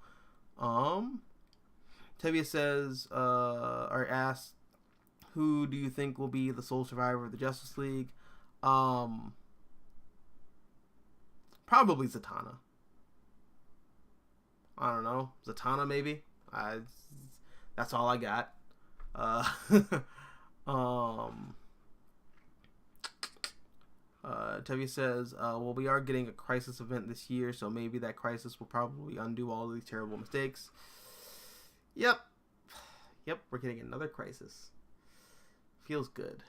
Tevia says, or asks, who do you think will be the sole survivor of the Justice League? Probably Zatanna. I don't know. Zatanna, maybe? That's all I got. Tevia says, well, we are getting a crisis event this year, so maybe that crisis will probably undo all of these terrible mistakes. Yep, we're getting another crisis. Feels good.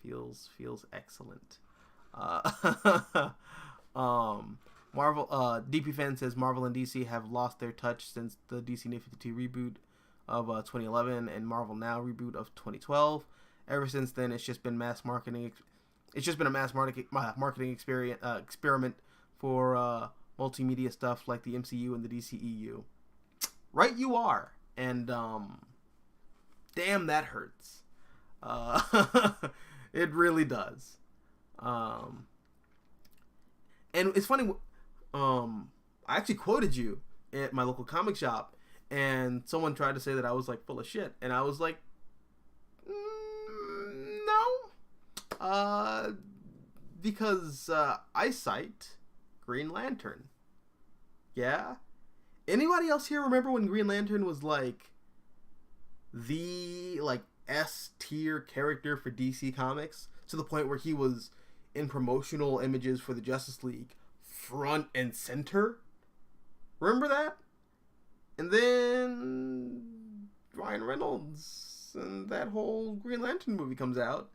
Feels excellent. Marvel, DP Fan says Marvel and DC have lost their touch since the DC New 52 reboot of 2011 and Marvel Now reboot of 2012. Ever since then, it's just been mass marketing. It's just been a mass marketing experiment for multimedia stuff like the MCU and the DCEU. Right, you are, and damn, that hurts. It really does. And it's funny. I actually quoted you at my local comic shop, and someone tried to say that I was like full of shit, and I was like, no, because I cite Green Lantern. Yeah. Anybody else here remember when Green Lantern was like the S tier character for DC Comics, to the point where he was in promotional images for the Justice League front and center? Remember that? And then Ryan Reynolds and that whole Green Lantern movie comes out,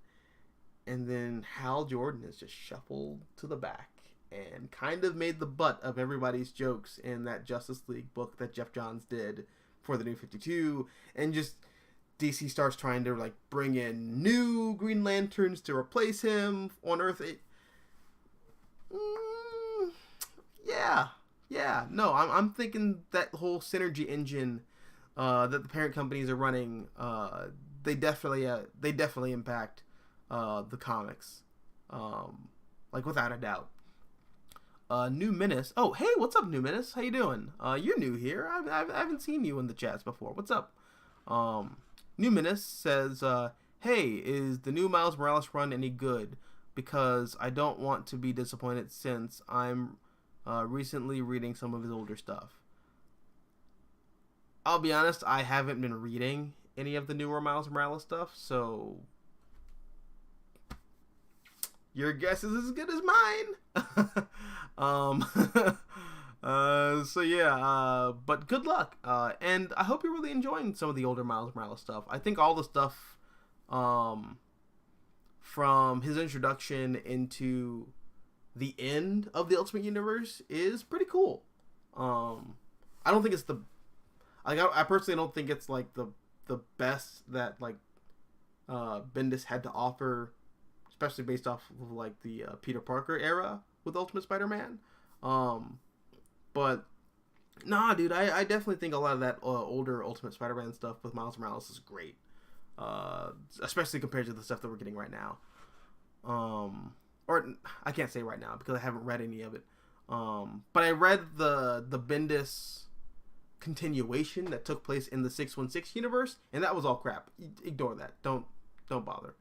and then Hal Jordan is just shuffled to the back and kind of made the butt of everybody's jokes in that Justice League book that Jeff Johns did for the New 52, and just DC starts trying to like bring in new Green Lanterns to replace him on Earth. No, I'm thinking that whole synergy engine that the parent companies are running, they definitely impact the comics, like without a doubt. New Menace. Oh, hey, what's up, New Menace? How you doing? You're new here. I haven't seen you in the chats before. What's up? New Menace says, hey, is the new Miles Morales run any good? Because I don't want to be disappointed since I'm recently reading some of his older stuff. I'll be honest, I haven't been reading any of the newer Miles Morales stuff, so your guess is as good as mine. So yeah, but good luck. And I hope you're really enjoying some of the older Miles Morales stuff. I think all the stuff from his introduction into the end of the Ultimate Universe is pretty cool. I don't think it's I personally don't think it's like the best that like Bendis had to offer, especially based off of like the Peter Parker era with Ultimate Spider-Man. But nah, dude, I definitely think a lot of that older Ultimate Spider-Man stuff with Miles Morales is great, especially compared to the stuff that we're getting right now. Or I can't say right now because I haven't read any of it. But I read the Bendis continuation that took place in the 616 universe, and that was all crap. Ignore that. Don't bother.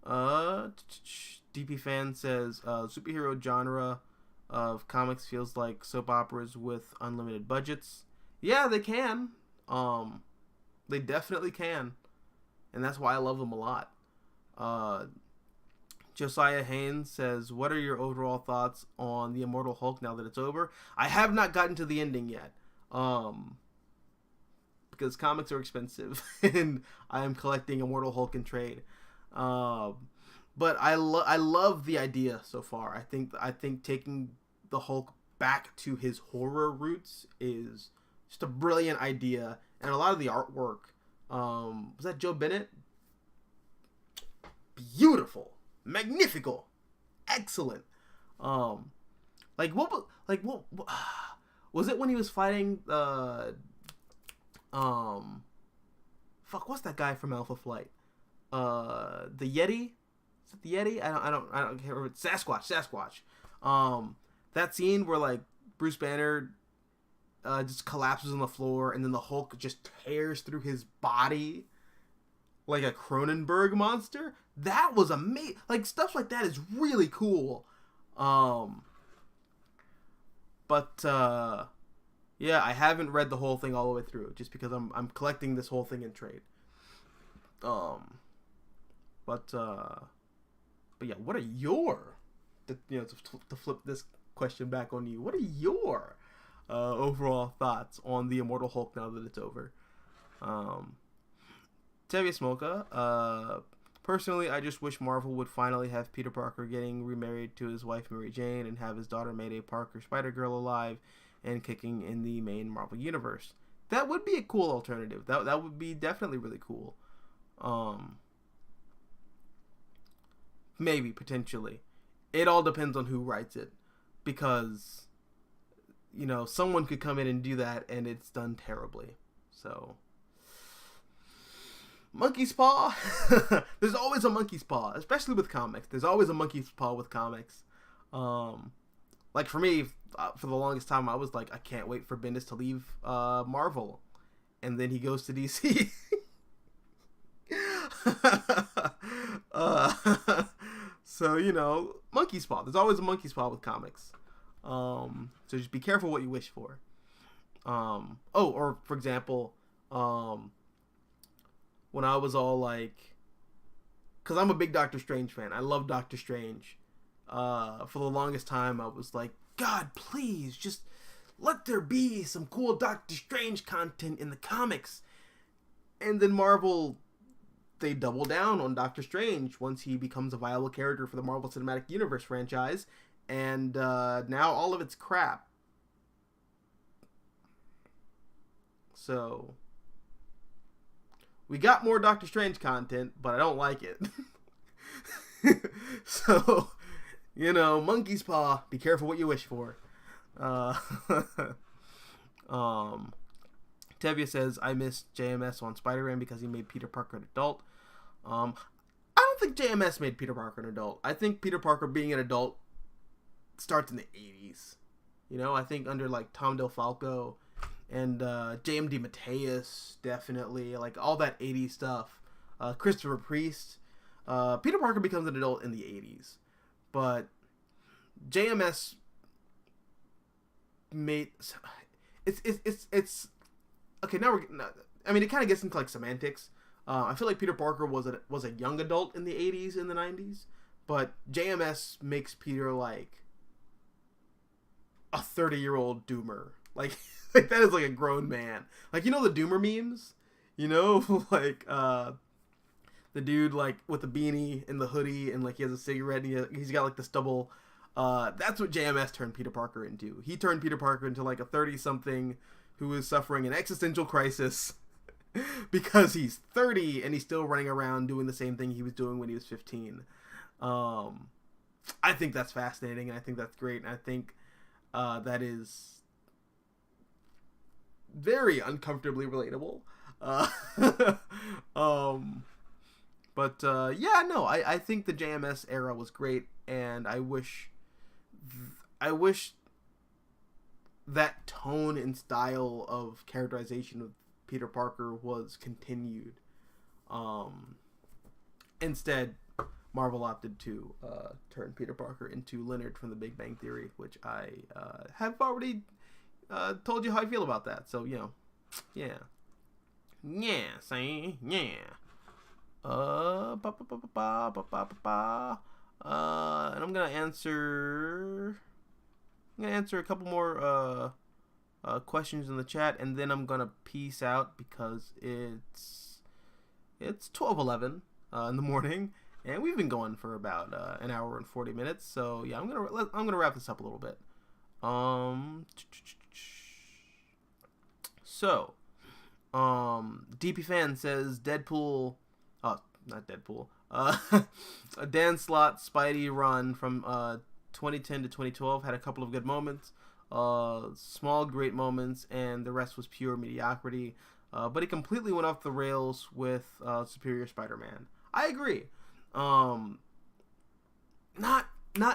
DP fan says superhero genre of comics feels like soap operas with unlimited budgets. Yeah, they can. They definitely can, and that's why I love them a lot. Josiah Haynes says, what are your overall thoughts on the Immortal Hulk now that it's over? I have not gotten to the ending yet. Because comics are expensive and I am collecting Immortal Hulk in trade. But I love the idea so far. I think taking the Hulk back to his horror roots is just a brilliant idea, and a lot of the artwork, was that Joe Bennett? Beautiful. Magnifical, excellent. What was it when he was fighting? What's that guy from Alpha Flight? The Yeti. Is it the Yeti? I don't can't remember. Sasquatch. That scene where like Bruce Banner just collapses on the floor, and then the Hulk just tears through his body like a Cronenberg monster. That was amazing. Like, stuff like that is really cool. Yeah, I haven't read the whole thing all the way through just because I'm collecting this whole thing in trade. But yeah, what are your to flip this question back on you? What are your overall thoughts on the Immortal Hulk now that it's over? Tevye Smoka, personally, I just wish Marvel would finally have Peter Parker getting remarried to his wife Mary Jane and have his daughter Mayday Parker Spider-Girl alive and kicking in the main Marvel universe. That would be a cool alternative. That would be definitely really cool. Maybe, potentially. It all depends on who writes it. Because, someone could come in and do that and it's done terribly. So... monkey's paw. There's always a monkey's paw, especially with comics. There's always a monkey's paw with comics. Like for me, for the longest time, I was like, I can't wait for Bendis to leave Marvel, and then he goes to DC. So monkey's paw. There's always a monkey's paw with comics. So just be careful what you wish for. Or for example, when I was all like, because I'm a big Doctor Strange fan. I love Doctor Strange. For the longest time, I was like, God, please, just let there be some cool Doctor Strange content in the comics. And then Marvel, they double down on Doctor Strange once he becomes a viable character for the Marvel Cinematic Universe franchise. And now all of it's crap. So... we got more Doctor Strange content, but I don't like it. So, monkey's paw. Be careful what you wish for. Tevye says, I miss JMS on Spider-Man because he made Peter Parker an adult. I don't think JMS made Peter Parker an adult. I think Peter Parker being an adult starts in the 80s. I think under like Tom DeFalco and JMD Mateus, definitely, like all that 80s stuff. Christopher Priest. Peter Parker becomes an adult in the 80s, but JMS made it's okay. Now it kind of gets into like semantics. I feel like Peter Parker was a young adult in the 80s and the 90s, but JMS makes Peter like a 30-year-old doomer. Like that is like a grown man. Like, the doomer memes? Like the dude like with the beanie and the hoodie and like he has a cigarette and he's got like the stubble. That's what JMS turned Peter Parker into. He turned Peter Parker into like a 30-something who is suffering an existential crisis because he's 30 and he's still running around doing the same thing he was doing when he was 15. I think that's fascinating, and I think that's great, and I think that is very uncomfortably relatable. I think the JMS era was great, and I wish that tone and style of characterization of Peter Parker was continued. Instead, Marvel opted to turn Peter Parker into Leonard from The Big Bang Theory, which I have already told you how I feel about that. So, you know, yeah. Yeah, say, yeah. And I'm gonna answer a couple more questions in the chat, and then I'm gonna peace out because it's 12:11 in the morning, and we've been going for about an hour and 40 minutes. So yeah, I'm gonna wrap this up a little bit. So, DP Fan says Deadpool. Oh, not Deadpool. Dan Slott Spidey run from 2010 to 2012 had a couple of good moments, small great moments, and the rest was pure mediocrity. But it completely went off the rails with Superior Spider-Man. I agree. Not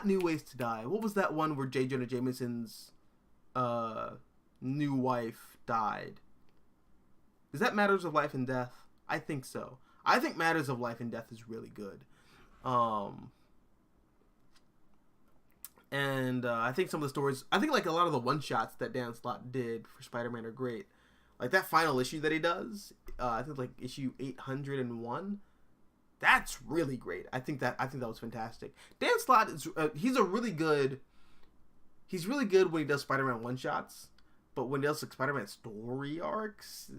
New Ways to Die. What was that one where J. Jonah Jameson's new wife died? Is that Matters of Life and Death? I think so. I think Matters of Life and Death is really good. And I think some of the stories, I think like a lot of the one-shots that Dan Slott did for Spider-Man are great. Like that final issue that he does, I think like issue 801. That's really great. I think that was fantastic. Dan Slott is he's really good when he does Spider-Man one-shots, but when he does like Spider-Man story arcs,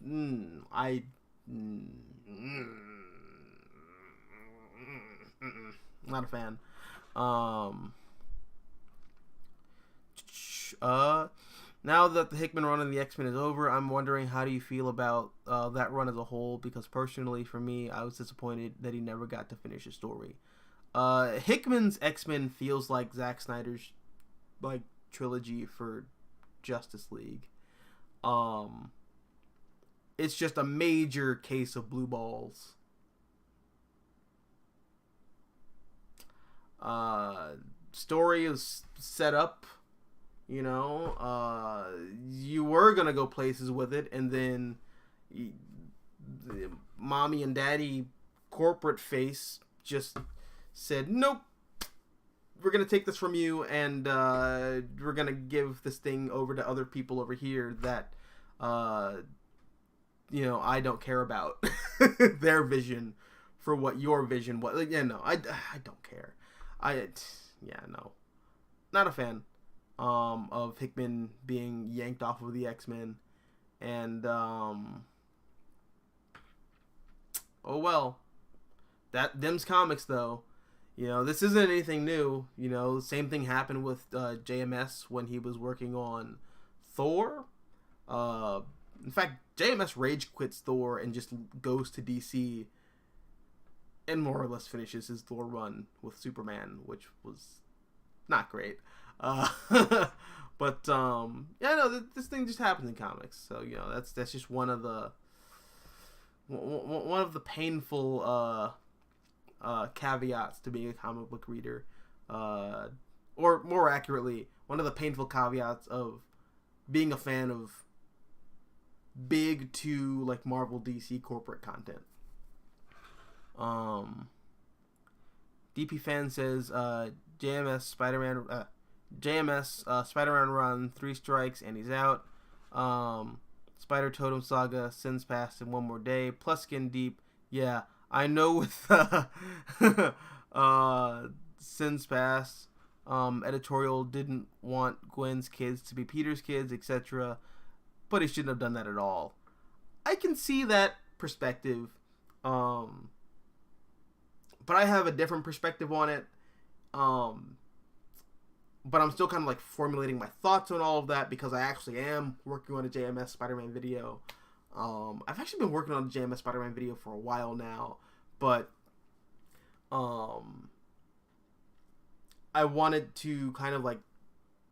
not a fan. Now that the Hickman run on the X-Men is over, I'm wondering, how do you feel about that run as a whole? Because personally, for me, I was disappointed that he never got to finish his story. Hickman's X-Men feels like Zack Snyder's like trilogy for Justice League. It's just a major case of blue balls. Story is set up. You know, you were going to go places with it, and then mommy and daddy corporate face just said, nope, we're going to take this from you, and we're going to give this thing over to other people over here that, you know, I don't care about their vision for what your vision was. Like, yeah, no, I don't care. No. Not a fan. Of Hickman being yanked off of the X-Men, and oh well, them's comics though. You know, this isn't anything new. You know, same thing happened with JMS when he was working on Thor. In fact, JMS rage quits Thor and just goes to DC and more or less finishes his Thor run with Superman, which was not great. But yeah, no, this thing just happens in comics. So, you know, that's just one of the painful caveats to being a comic book reader, or more accurately, one of the painful caveats of being a fan of big to like Marvel DC corporate content. DP Fan says JMS Spider-Man run, 3 strikes and he's out. Spider Totem Saga, Sins Past in 1 more day, plus Skin Deep. Yeah, I know with Sins Past, editorial didn't want Gwen's kids to be Peter's kids, etc. But he shouldn't have done that at all. I can see that perspective, but I have a different perspective on it. But I'm still kind of like formulating my thoughts on all of that because I actually am working on a JMS Spider-Man video. I've actually been working on a JMS Spider-Man video for a while now, but I wanted to kind of like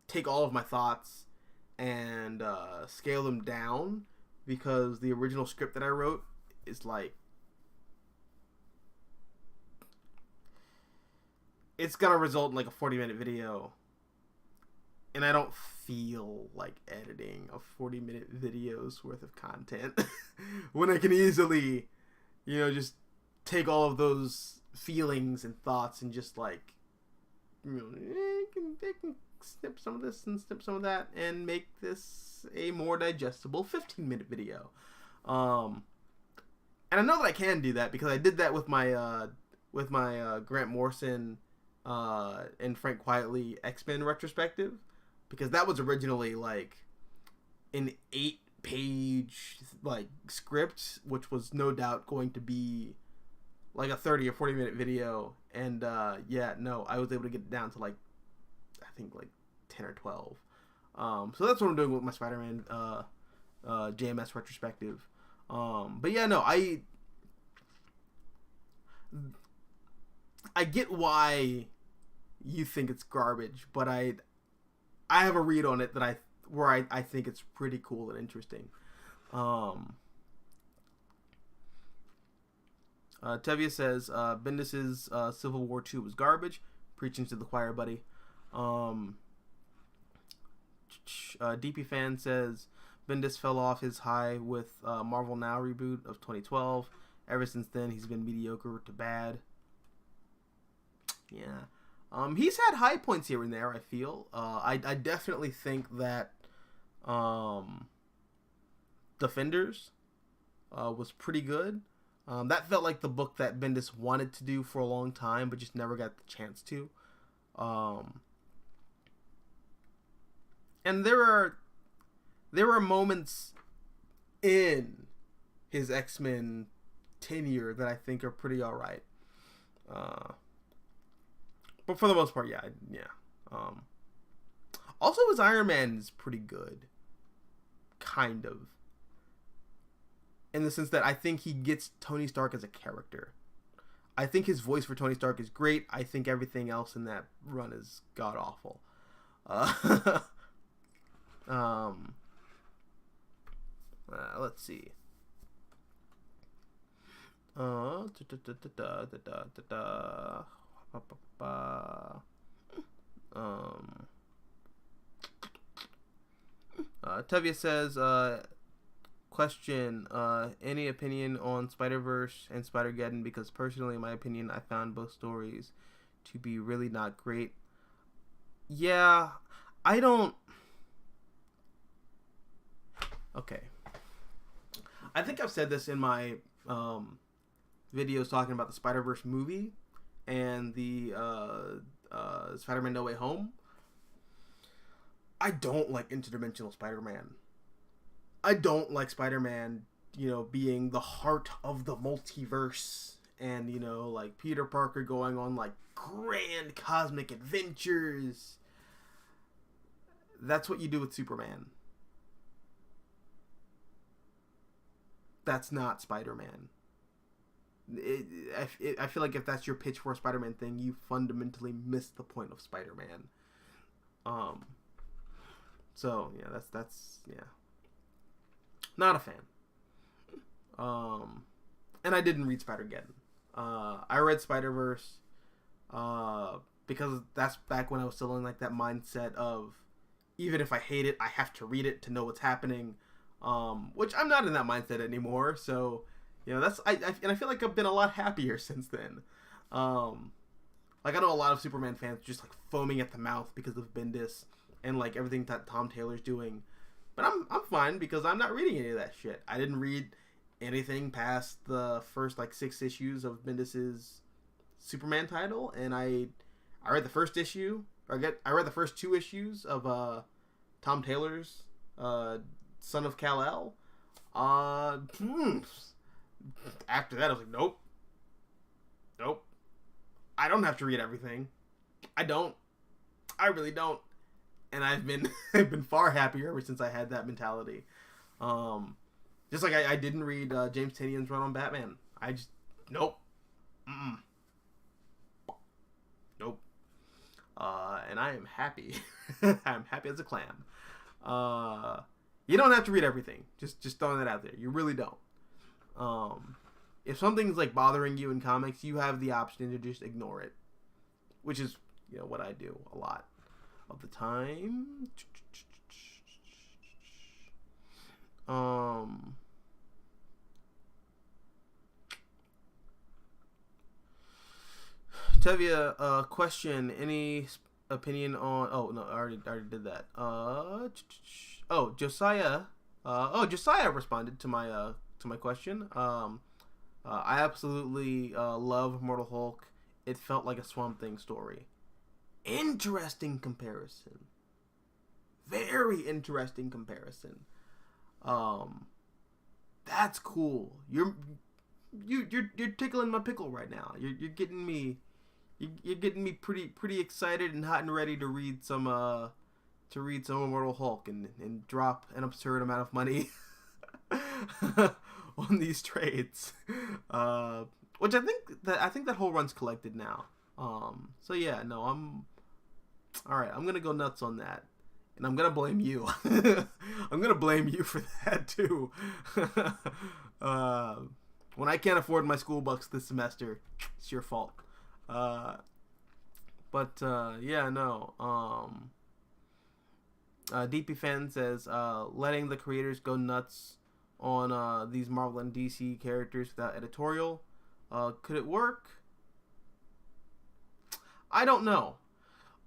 take all of my thoughts and scale them down because the original script that I wrote is like, it's gonna result in like a 40-minute video. and I don't feel like editing a 40-minute video's worth of content when I can easily, just take all of those feelings and thoughts and just like, they can snip some of this and snip some of that and make this a more digestible 15-minute video. And I know that I can do that because I did that with my Grant Morrison and Frank Quietly X-Men retrospective, because that was originally like an 8-page like script, which was no doubt going to be like a 30 or 40-minute video, and I was able to get it down to like, I think like 10 or 12. So that's what I'm doing with my Spider-Man JMS retrospective. But yeah, no, I get why you think it's garbage, but I have a read on it that I think it's pretty cool and interesting. Tevia says Bendis's Civil War 2 was garbage. Preaching to the choir, buddy. DP Fan says Bendis fell off his high with Marvel Now reboot of 2012. Ever since then, he's been mediocre to bad. Yeah. He's had high points here and there, I feel. I definitely think that Defenders was pretty good. That felt like the book that Bendis wanted to do for a long time, but just never got the chance to. And there are moments in his X-Men tenure that I think are pretty alright. But for the most part, yeah. Also, his Iron Man is pretty good. Kind of. In the sense that I think he gets Tony Stark as a character. I think his voice for Tony Stark is great. I think everything else in that run is god-awful. Let's see. Tevia says, question, any opinion on Spider-Verse and Spider-Geddon? Because personally, in my opinion, I found both stories to be really not great. Yeah, I don't... Okay. I think I've said this in my videos talking about the Spider-Verse movie and the Spider-Man No Way Home. I don't like interdimensional Spider-Man. I don't like Spider-Man, being the heart of the multiverse and, like Peter Parker going on like grand cosmic adventures. That's what you do with Superman. That's not Spider-Man. I feel like if that's your pitch for a Spider-Man thing, you fundamentally miss the point of Spider-Man. So yeah, that's not a fan. And I didn't read Spider-Geddon. I read Spider-Verse because that's back when I was still in like that mindset of, even if I hate it, I have to read it to know what's happening. Which I'm not in that mindset anymore. So, that's I feel like I've been a lot happier since then. Like I know a lot of Superman fans just like foaming at the mouth because of Bendis and like everything that Tom Taylor's doing. But I'm fine because I'm not reading any of that shit. I didn't read anything past the first like 6 issues of Bendis's Superman title, and I read the first issue. I read the first 2 issues of Tom Taylor's Son of Kal-El. After that, I was like, nope. I don't have to read everything. I don't. I really don't. And I've been far happier ever since I had that mentality. Just like I didn't read James Tynion's run on Batman. I just nope. Nope. And I am happy. I'm happy as a clam. You don't have to read everything. Just throwing that out there. You really don't. If something's like bothering you in comics, you have the option to just ignore it, which is what I do a lot. of the time. Tevia, question. Any opinion on? Oh no, I already did that. Josiah. Josiah responded to my question. I absolutely love Immortal Hulk. It felt like a Swamp Thing story. Interesting comparison. Very interesting comparison. That's cool. You're tickling my pickle right now. You're getting me. You're getting me pretty excited and hot and ready to read some Immortal Hulk and drop an absurd amount of money on these trades. Which I think that whole run's collected now. So yeah, no, I'm alright, I'm gonna go nuts on that. And I'm gonna blame you. I'm gonna blame you for that too. When I can't afford my school bucks this semester, it's your fault. Yeah, no. DP Fan says, letting the creators go nuts on these Marvel and DC characters without editorial. Could it work? I don't know.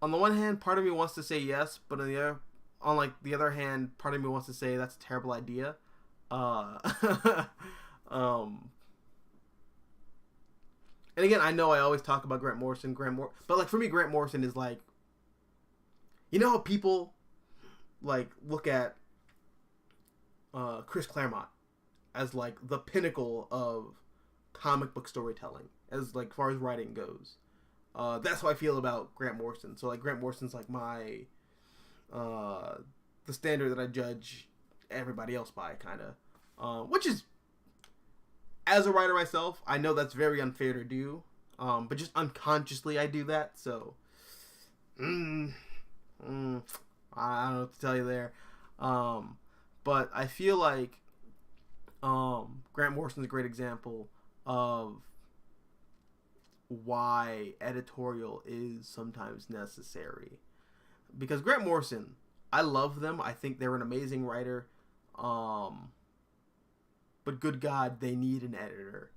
On the one hand, part of me wants to say yes, but on the other hand, part of me wants to say that's a terrible idea. And again, I know I always talk about Grant Morrison, but like for me, Grant Morrison is like, you know how people like look at Chris Claremont as like the pinnacle of comic book storytelling, as like far as writing goes. That's how I feel about Grant Morrison. So like Grant Morrison's like my the standard that I judge everybody else by, kind of, which is, as a writer myself, I know that's very unfair to do, but just unconsciously I do that. So I don't know what to tell you there, but I feel like Grant Morrison's a great example of why editorial is sometimes necessary. Because Grant Morrison, I love them. I think they're an amazing writer. But good God, they need an editor.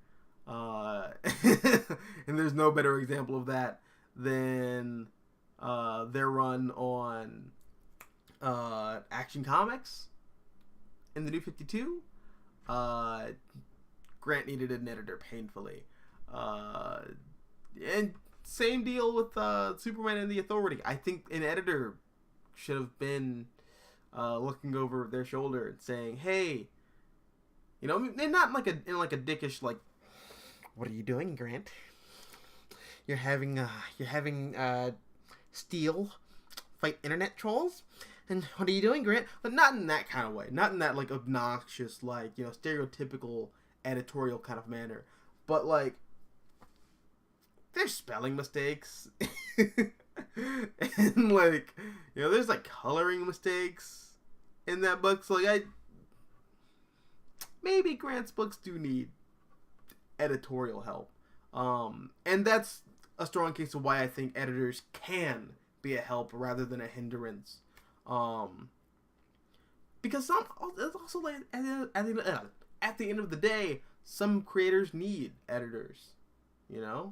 And there's no better example of that than their run on Action Comics in the New 52. Grant needed an editor painfully. And same deal with Superman and the Authority. I think an editor should have been looking over their shoulder and saying, "Hey, you know," and not in like a dickish like, "What are you doing, Grant? You're having Steel fight internet trolls, and what are you doing, Grant?" But not in that kind of way. Not in that like obnoxious, like, you know, stereotypical editorial kind of manner. But like, there's spelling mistakes. And like, you know, there's like coloring mistakes in that book. So like, maybe Grant's books do need editorial help. And that's a strong case of why I think editors can be a help rather than a hindrance. Because it's also like at the end of the day, some creators need editors, you know?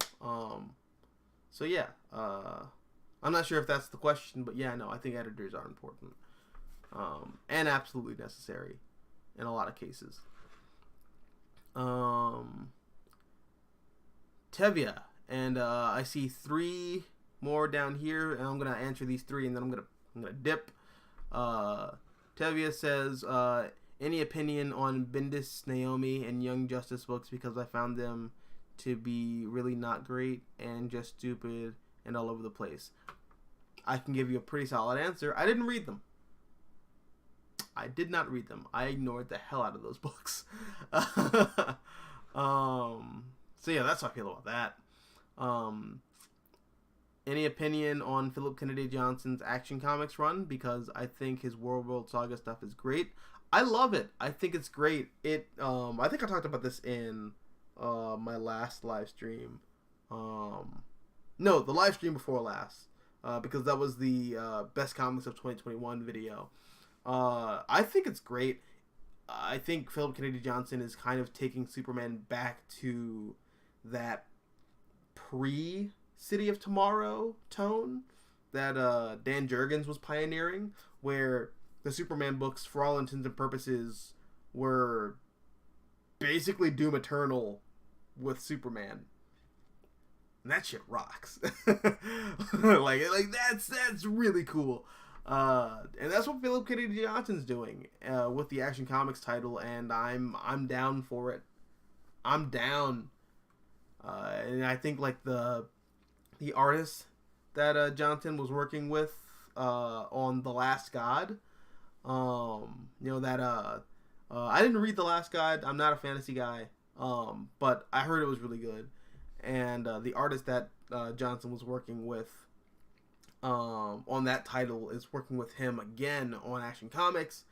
So yeah, I'm not sure if that's the question, but yeah, no, I think editors are important. And absolutely necessary in a lot of cases. Tevia, and I see 3 more down here, and I'm gonna answer these 3, and then I'm gonna dip. Tevia says, any opinion on Bendis, Naomi, and Young Justice books, because I found them to be really not great and just stupid and all over the place. I can give you a pretty solid answer. I didn't read them. I did not read them. I ignored the hell out of those books. So yeah, that's how I feel about that. Any opinion on Philip Kennedy Johnson's Action Comics run? Because I think his World Saga stuff is great. I love it. I think it's great. I think I talked about this in my last live stream. No, the live stream before last. because that was the best comics of 2021 video. I think it's great. I think Philip Kennedy Johnson is kind of taking Superman back to that pre-City of Tomorrow tone that Dan Jurgens was pioneering, where the Superman books, for all intents and purposes, were basically Doom Eternal with Superman. And that shit rocks. like that's really cool. And that's what Philip Kennedy Johnson's doing with the Action Comics title, and I'm down for it. I'm down. And I think like the artist that Johnson was working with on The Last God, I didn't read The Last God. I'm not a fantasy guy, but I heard it was really good. And the artist that Johnson was working with on that title is working with him again on Action Comics,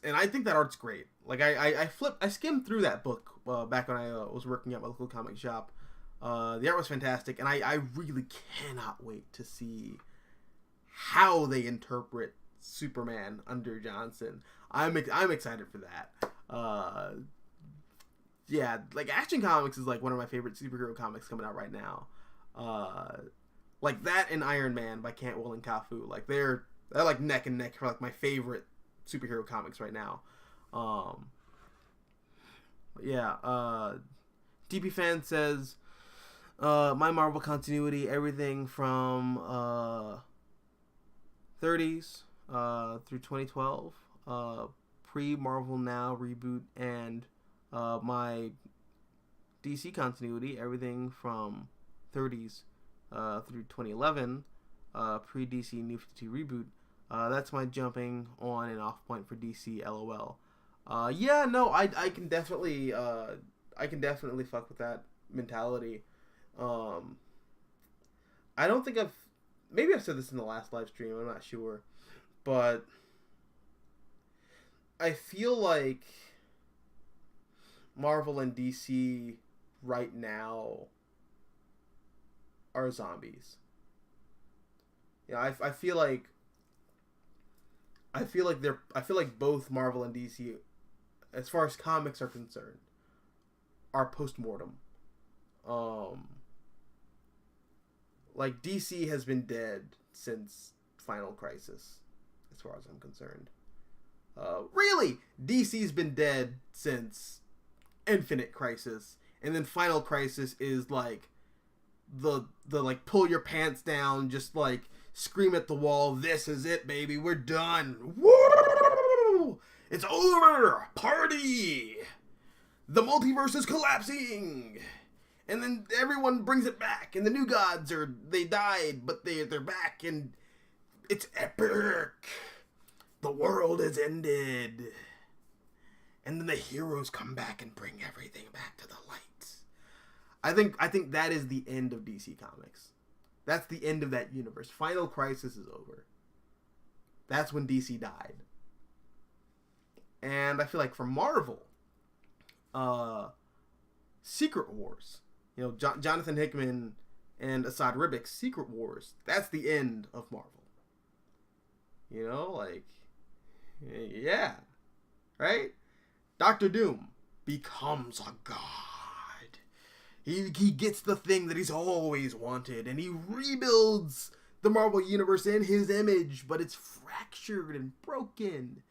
and I think that art's great. Like I skimmed through that book back when I was working at my local comic shop. The art was fantastic, and I really cannot wait to see how they interpret Superman under Johnson. I'm excited for that. Yeah, like Action Comics is like one of my favorite superhero comics coming out right now. Like that and Iron Man by Cantwell and Cafu. Like they're like neck and neck for like my favorite superhero comics right now. DP Fan says my Marvel continuity, everything from 30s through 2012, pre-Marvel Now reboot, and my DC continuity, everything from 30s through 2011, pre-DC New 52 reboot. That's my jumping on and off point for DC. LOL. I can definitely fuck with that mentality. I don't think maybe I've said this in the last live stream, I'm not sure, but I feel like Marvel and DC right now are zombies. Yeah, I feel like both Marvel and DC, as far as comics are concerned, are post-mortem. Like DC has been dead since Final Crisis, as far as I'm concerned. Really, DC's been dead since Infinite Crisis, and then Final Crisis is like the like pull your pants down, just like scream at the wall, this is it, baby, we're done. Woo! It's over! Party! The multiverse is collapsing! And then everyone brings it back, and the new gods they died, but they're back, and it's epic! The world has ended. And then the heroes come back and bring everything back to the light. I think that is the end of DC Comics. That's the end of that universe. Final Crisis is over. That's when DC died. And I feel like for Marvel, Secret Wars, Jonathan Hickman and Asad Ribic's Secret Wars, that's the end of Marvel. Yeah, right? Doctor Doom becomes a god. He gets the thing that he's always wanted, and he rebuilds the Marvel Universe in his image, but it's fractured and broken.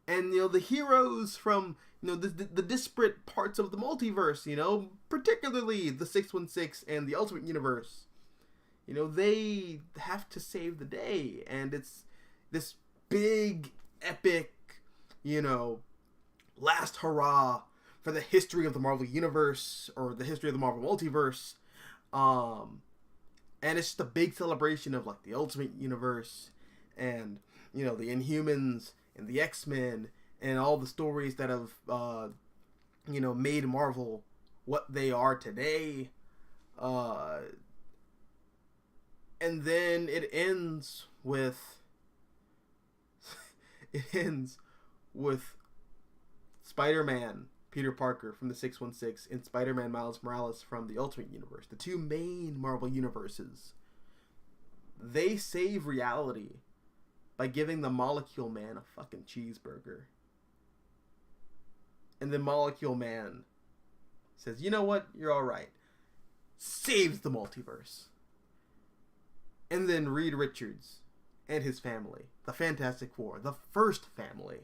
And, the heroes from, the disparate parts of the multiverse, particularly the 616 and the Ultimate Universe, they have to save the day. And it's this big, epic, last hurrah for the history of the Marvel Universe, or the history of the Marvel Multiverse. And it's just a big celebration of, like, the Ultimate Universe, and, the Inhumans, and the X-Men, and all the stories that have, made Marvel what they are today. And then it ends with Spider-Man Peter Parker from the 616 and Spider-Man Miles Morales from the Ultimate Universe, the two main Marvel universes. they save reality by giving the Molecule Man a fucking cheeseburger. And then Molecule Man says, you know what? You're alright. Saves the multiverse. And then Reed Richards and his family, the Fantastic Four, the first family,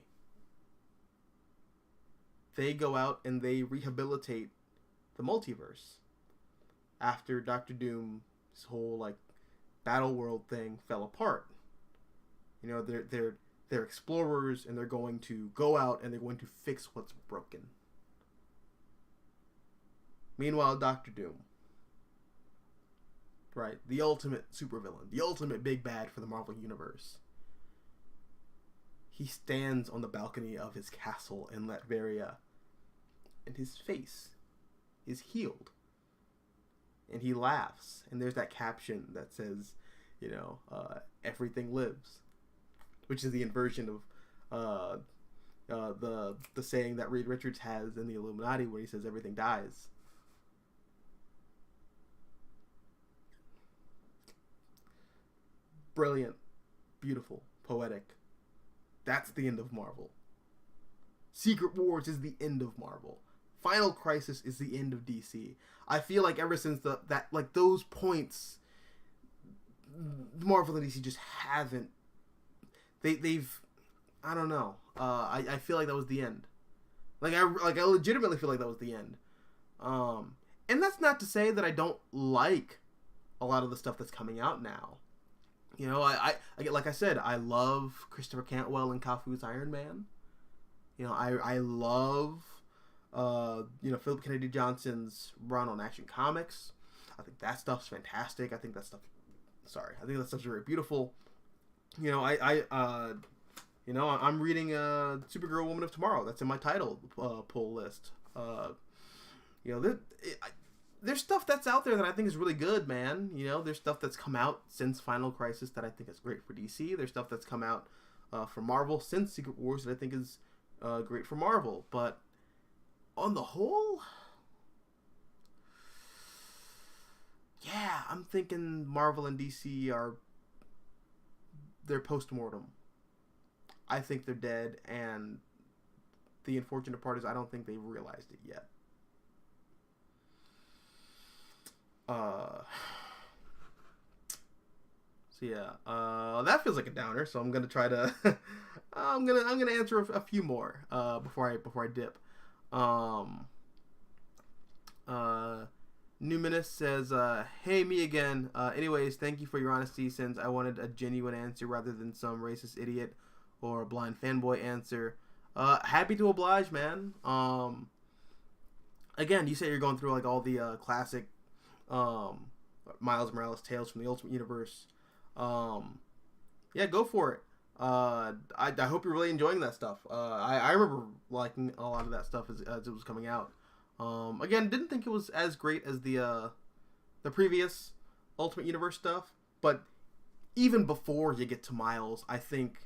they go out and they rehabilitate the multiverse after Doctor Doom's whole like battle world thing fell apart. You know, they're explorers, and they're going to go out and they're going to fix what's broken. Meanwhile, Doctor Doom, right, the ultimate supervillain, the ultimate big bad for the Marvel Universe, he stands on the balcony of his castle in Latveria, and his face is healed. And he laughs, and there's that caption that says, you know, everything lives, which is the inversion of the saying that Reed Richards has in the Illuminati, where he says everything dies. Brilliant, beautiful, poetic. That's the end of Marvel. Secret Wars is the end of Marvel. Final Crisis is the end of DC. I feel like ever since those points, Marvel and DC just haven't. They've I don't know. I feel like that was the end. I legitimately feel like that was the end. And that's not to say that I don't like a lot of the stuff that's coming out now. You know, I like I said, I love Christopher Cantwell and Cafu's Iron Man. You know, I love Philip Kennedy Johnson's run on Action Comics. I think that stuff's fantastic. I think that stuff's very beautiful. You know, I'm reading Supergirl Woman of Tomorrow. That's in my title pull list. There's stuff that's out there that I think is really good, man. You know, there's stuff that's come out since Final Crisis that I think is great for DC. There's stuff that's come out for Marvel since Secret Wars that I think is great for Marvel. But on the whole, yeah, I'm thinking Marvel and DC they're post-mortem. I think they're dead, and the unfortunate part is I don't think they've realized it yet. That feels like a downer, so I'm gonna try to I'm gonna answer a few more before I dip. Numinous says, hey, me again. Anyways, thank you for your honesty, since I wanted a genuine answer rather than some racist idiot or blind fanboy answer. Happy to oblige, man. Again, you say you're going through like all the classic Miles Morales tales from the Ultimate Universe. Yeah, go for it. I hope you're really enjoying that stuff. I remember liking a lot of that stuff as it was coming out. Again, didn't think it was as great as the previous Ultimate Universe stuff, but even before you get to Miles, I think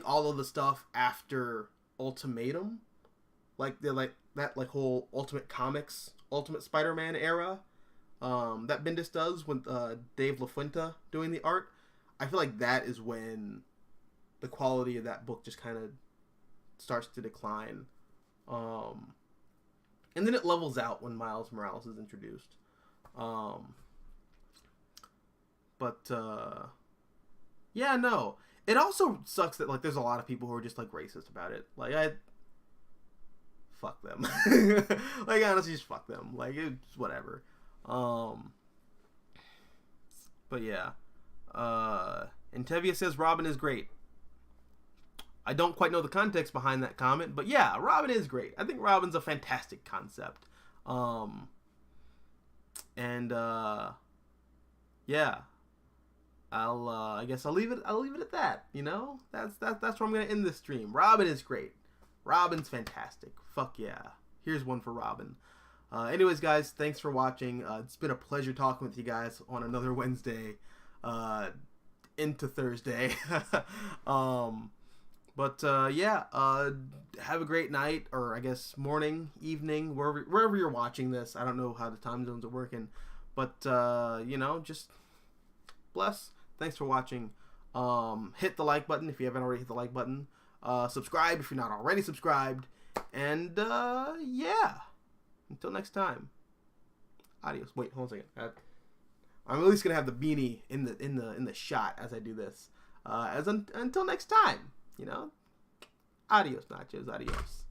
all of the stuff after Ultimatum, that whole Ultimate Comics, Ultimate Spider-Man era, that Bendis does with Dave LaFuente doing the art, I feel like that is when the quality of that book just kind of starts to decline. And then it levels out when Miles Morales is introduced. Yeah, no. It also sucks that like there's a lot of people who are just like racist about it. Like fuck them. Like honestly, just fuck them. Like it's whatever. But yeah. And Tevia says Robin is great. I don't quite know the context behind that comment, but yeah, Robin is great. I think Robin's a fantastic concept. Yeah. I guess I'll leave it at that, you know? That's where I'm going to end this stream. Robin is great. Robin's fantastic. Fuck yeah. Here's one for Robin. Anyways, guys, thanks for watching. It's been a pleasure talking with you guys on another Wednesday into Thursday. Have a great night, or I guess morning, evening, wherever you're watching this. I don't know how the time zones are working, but just bless. Thanks for watching. Hit the like button if you haven't already hit the like button. Subscribe if you're not already subscribed. And yeah. Until next time. Adios. Wait, hold on a second. I'm at least gonna have the beanie in the shot as I do this. Until next time, Adios, nachos. Adios.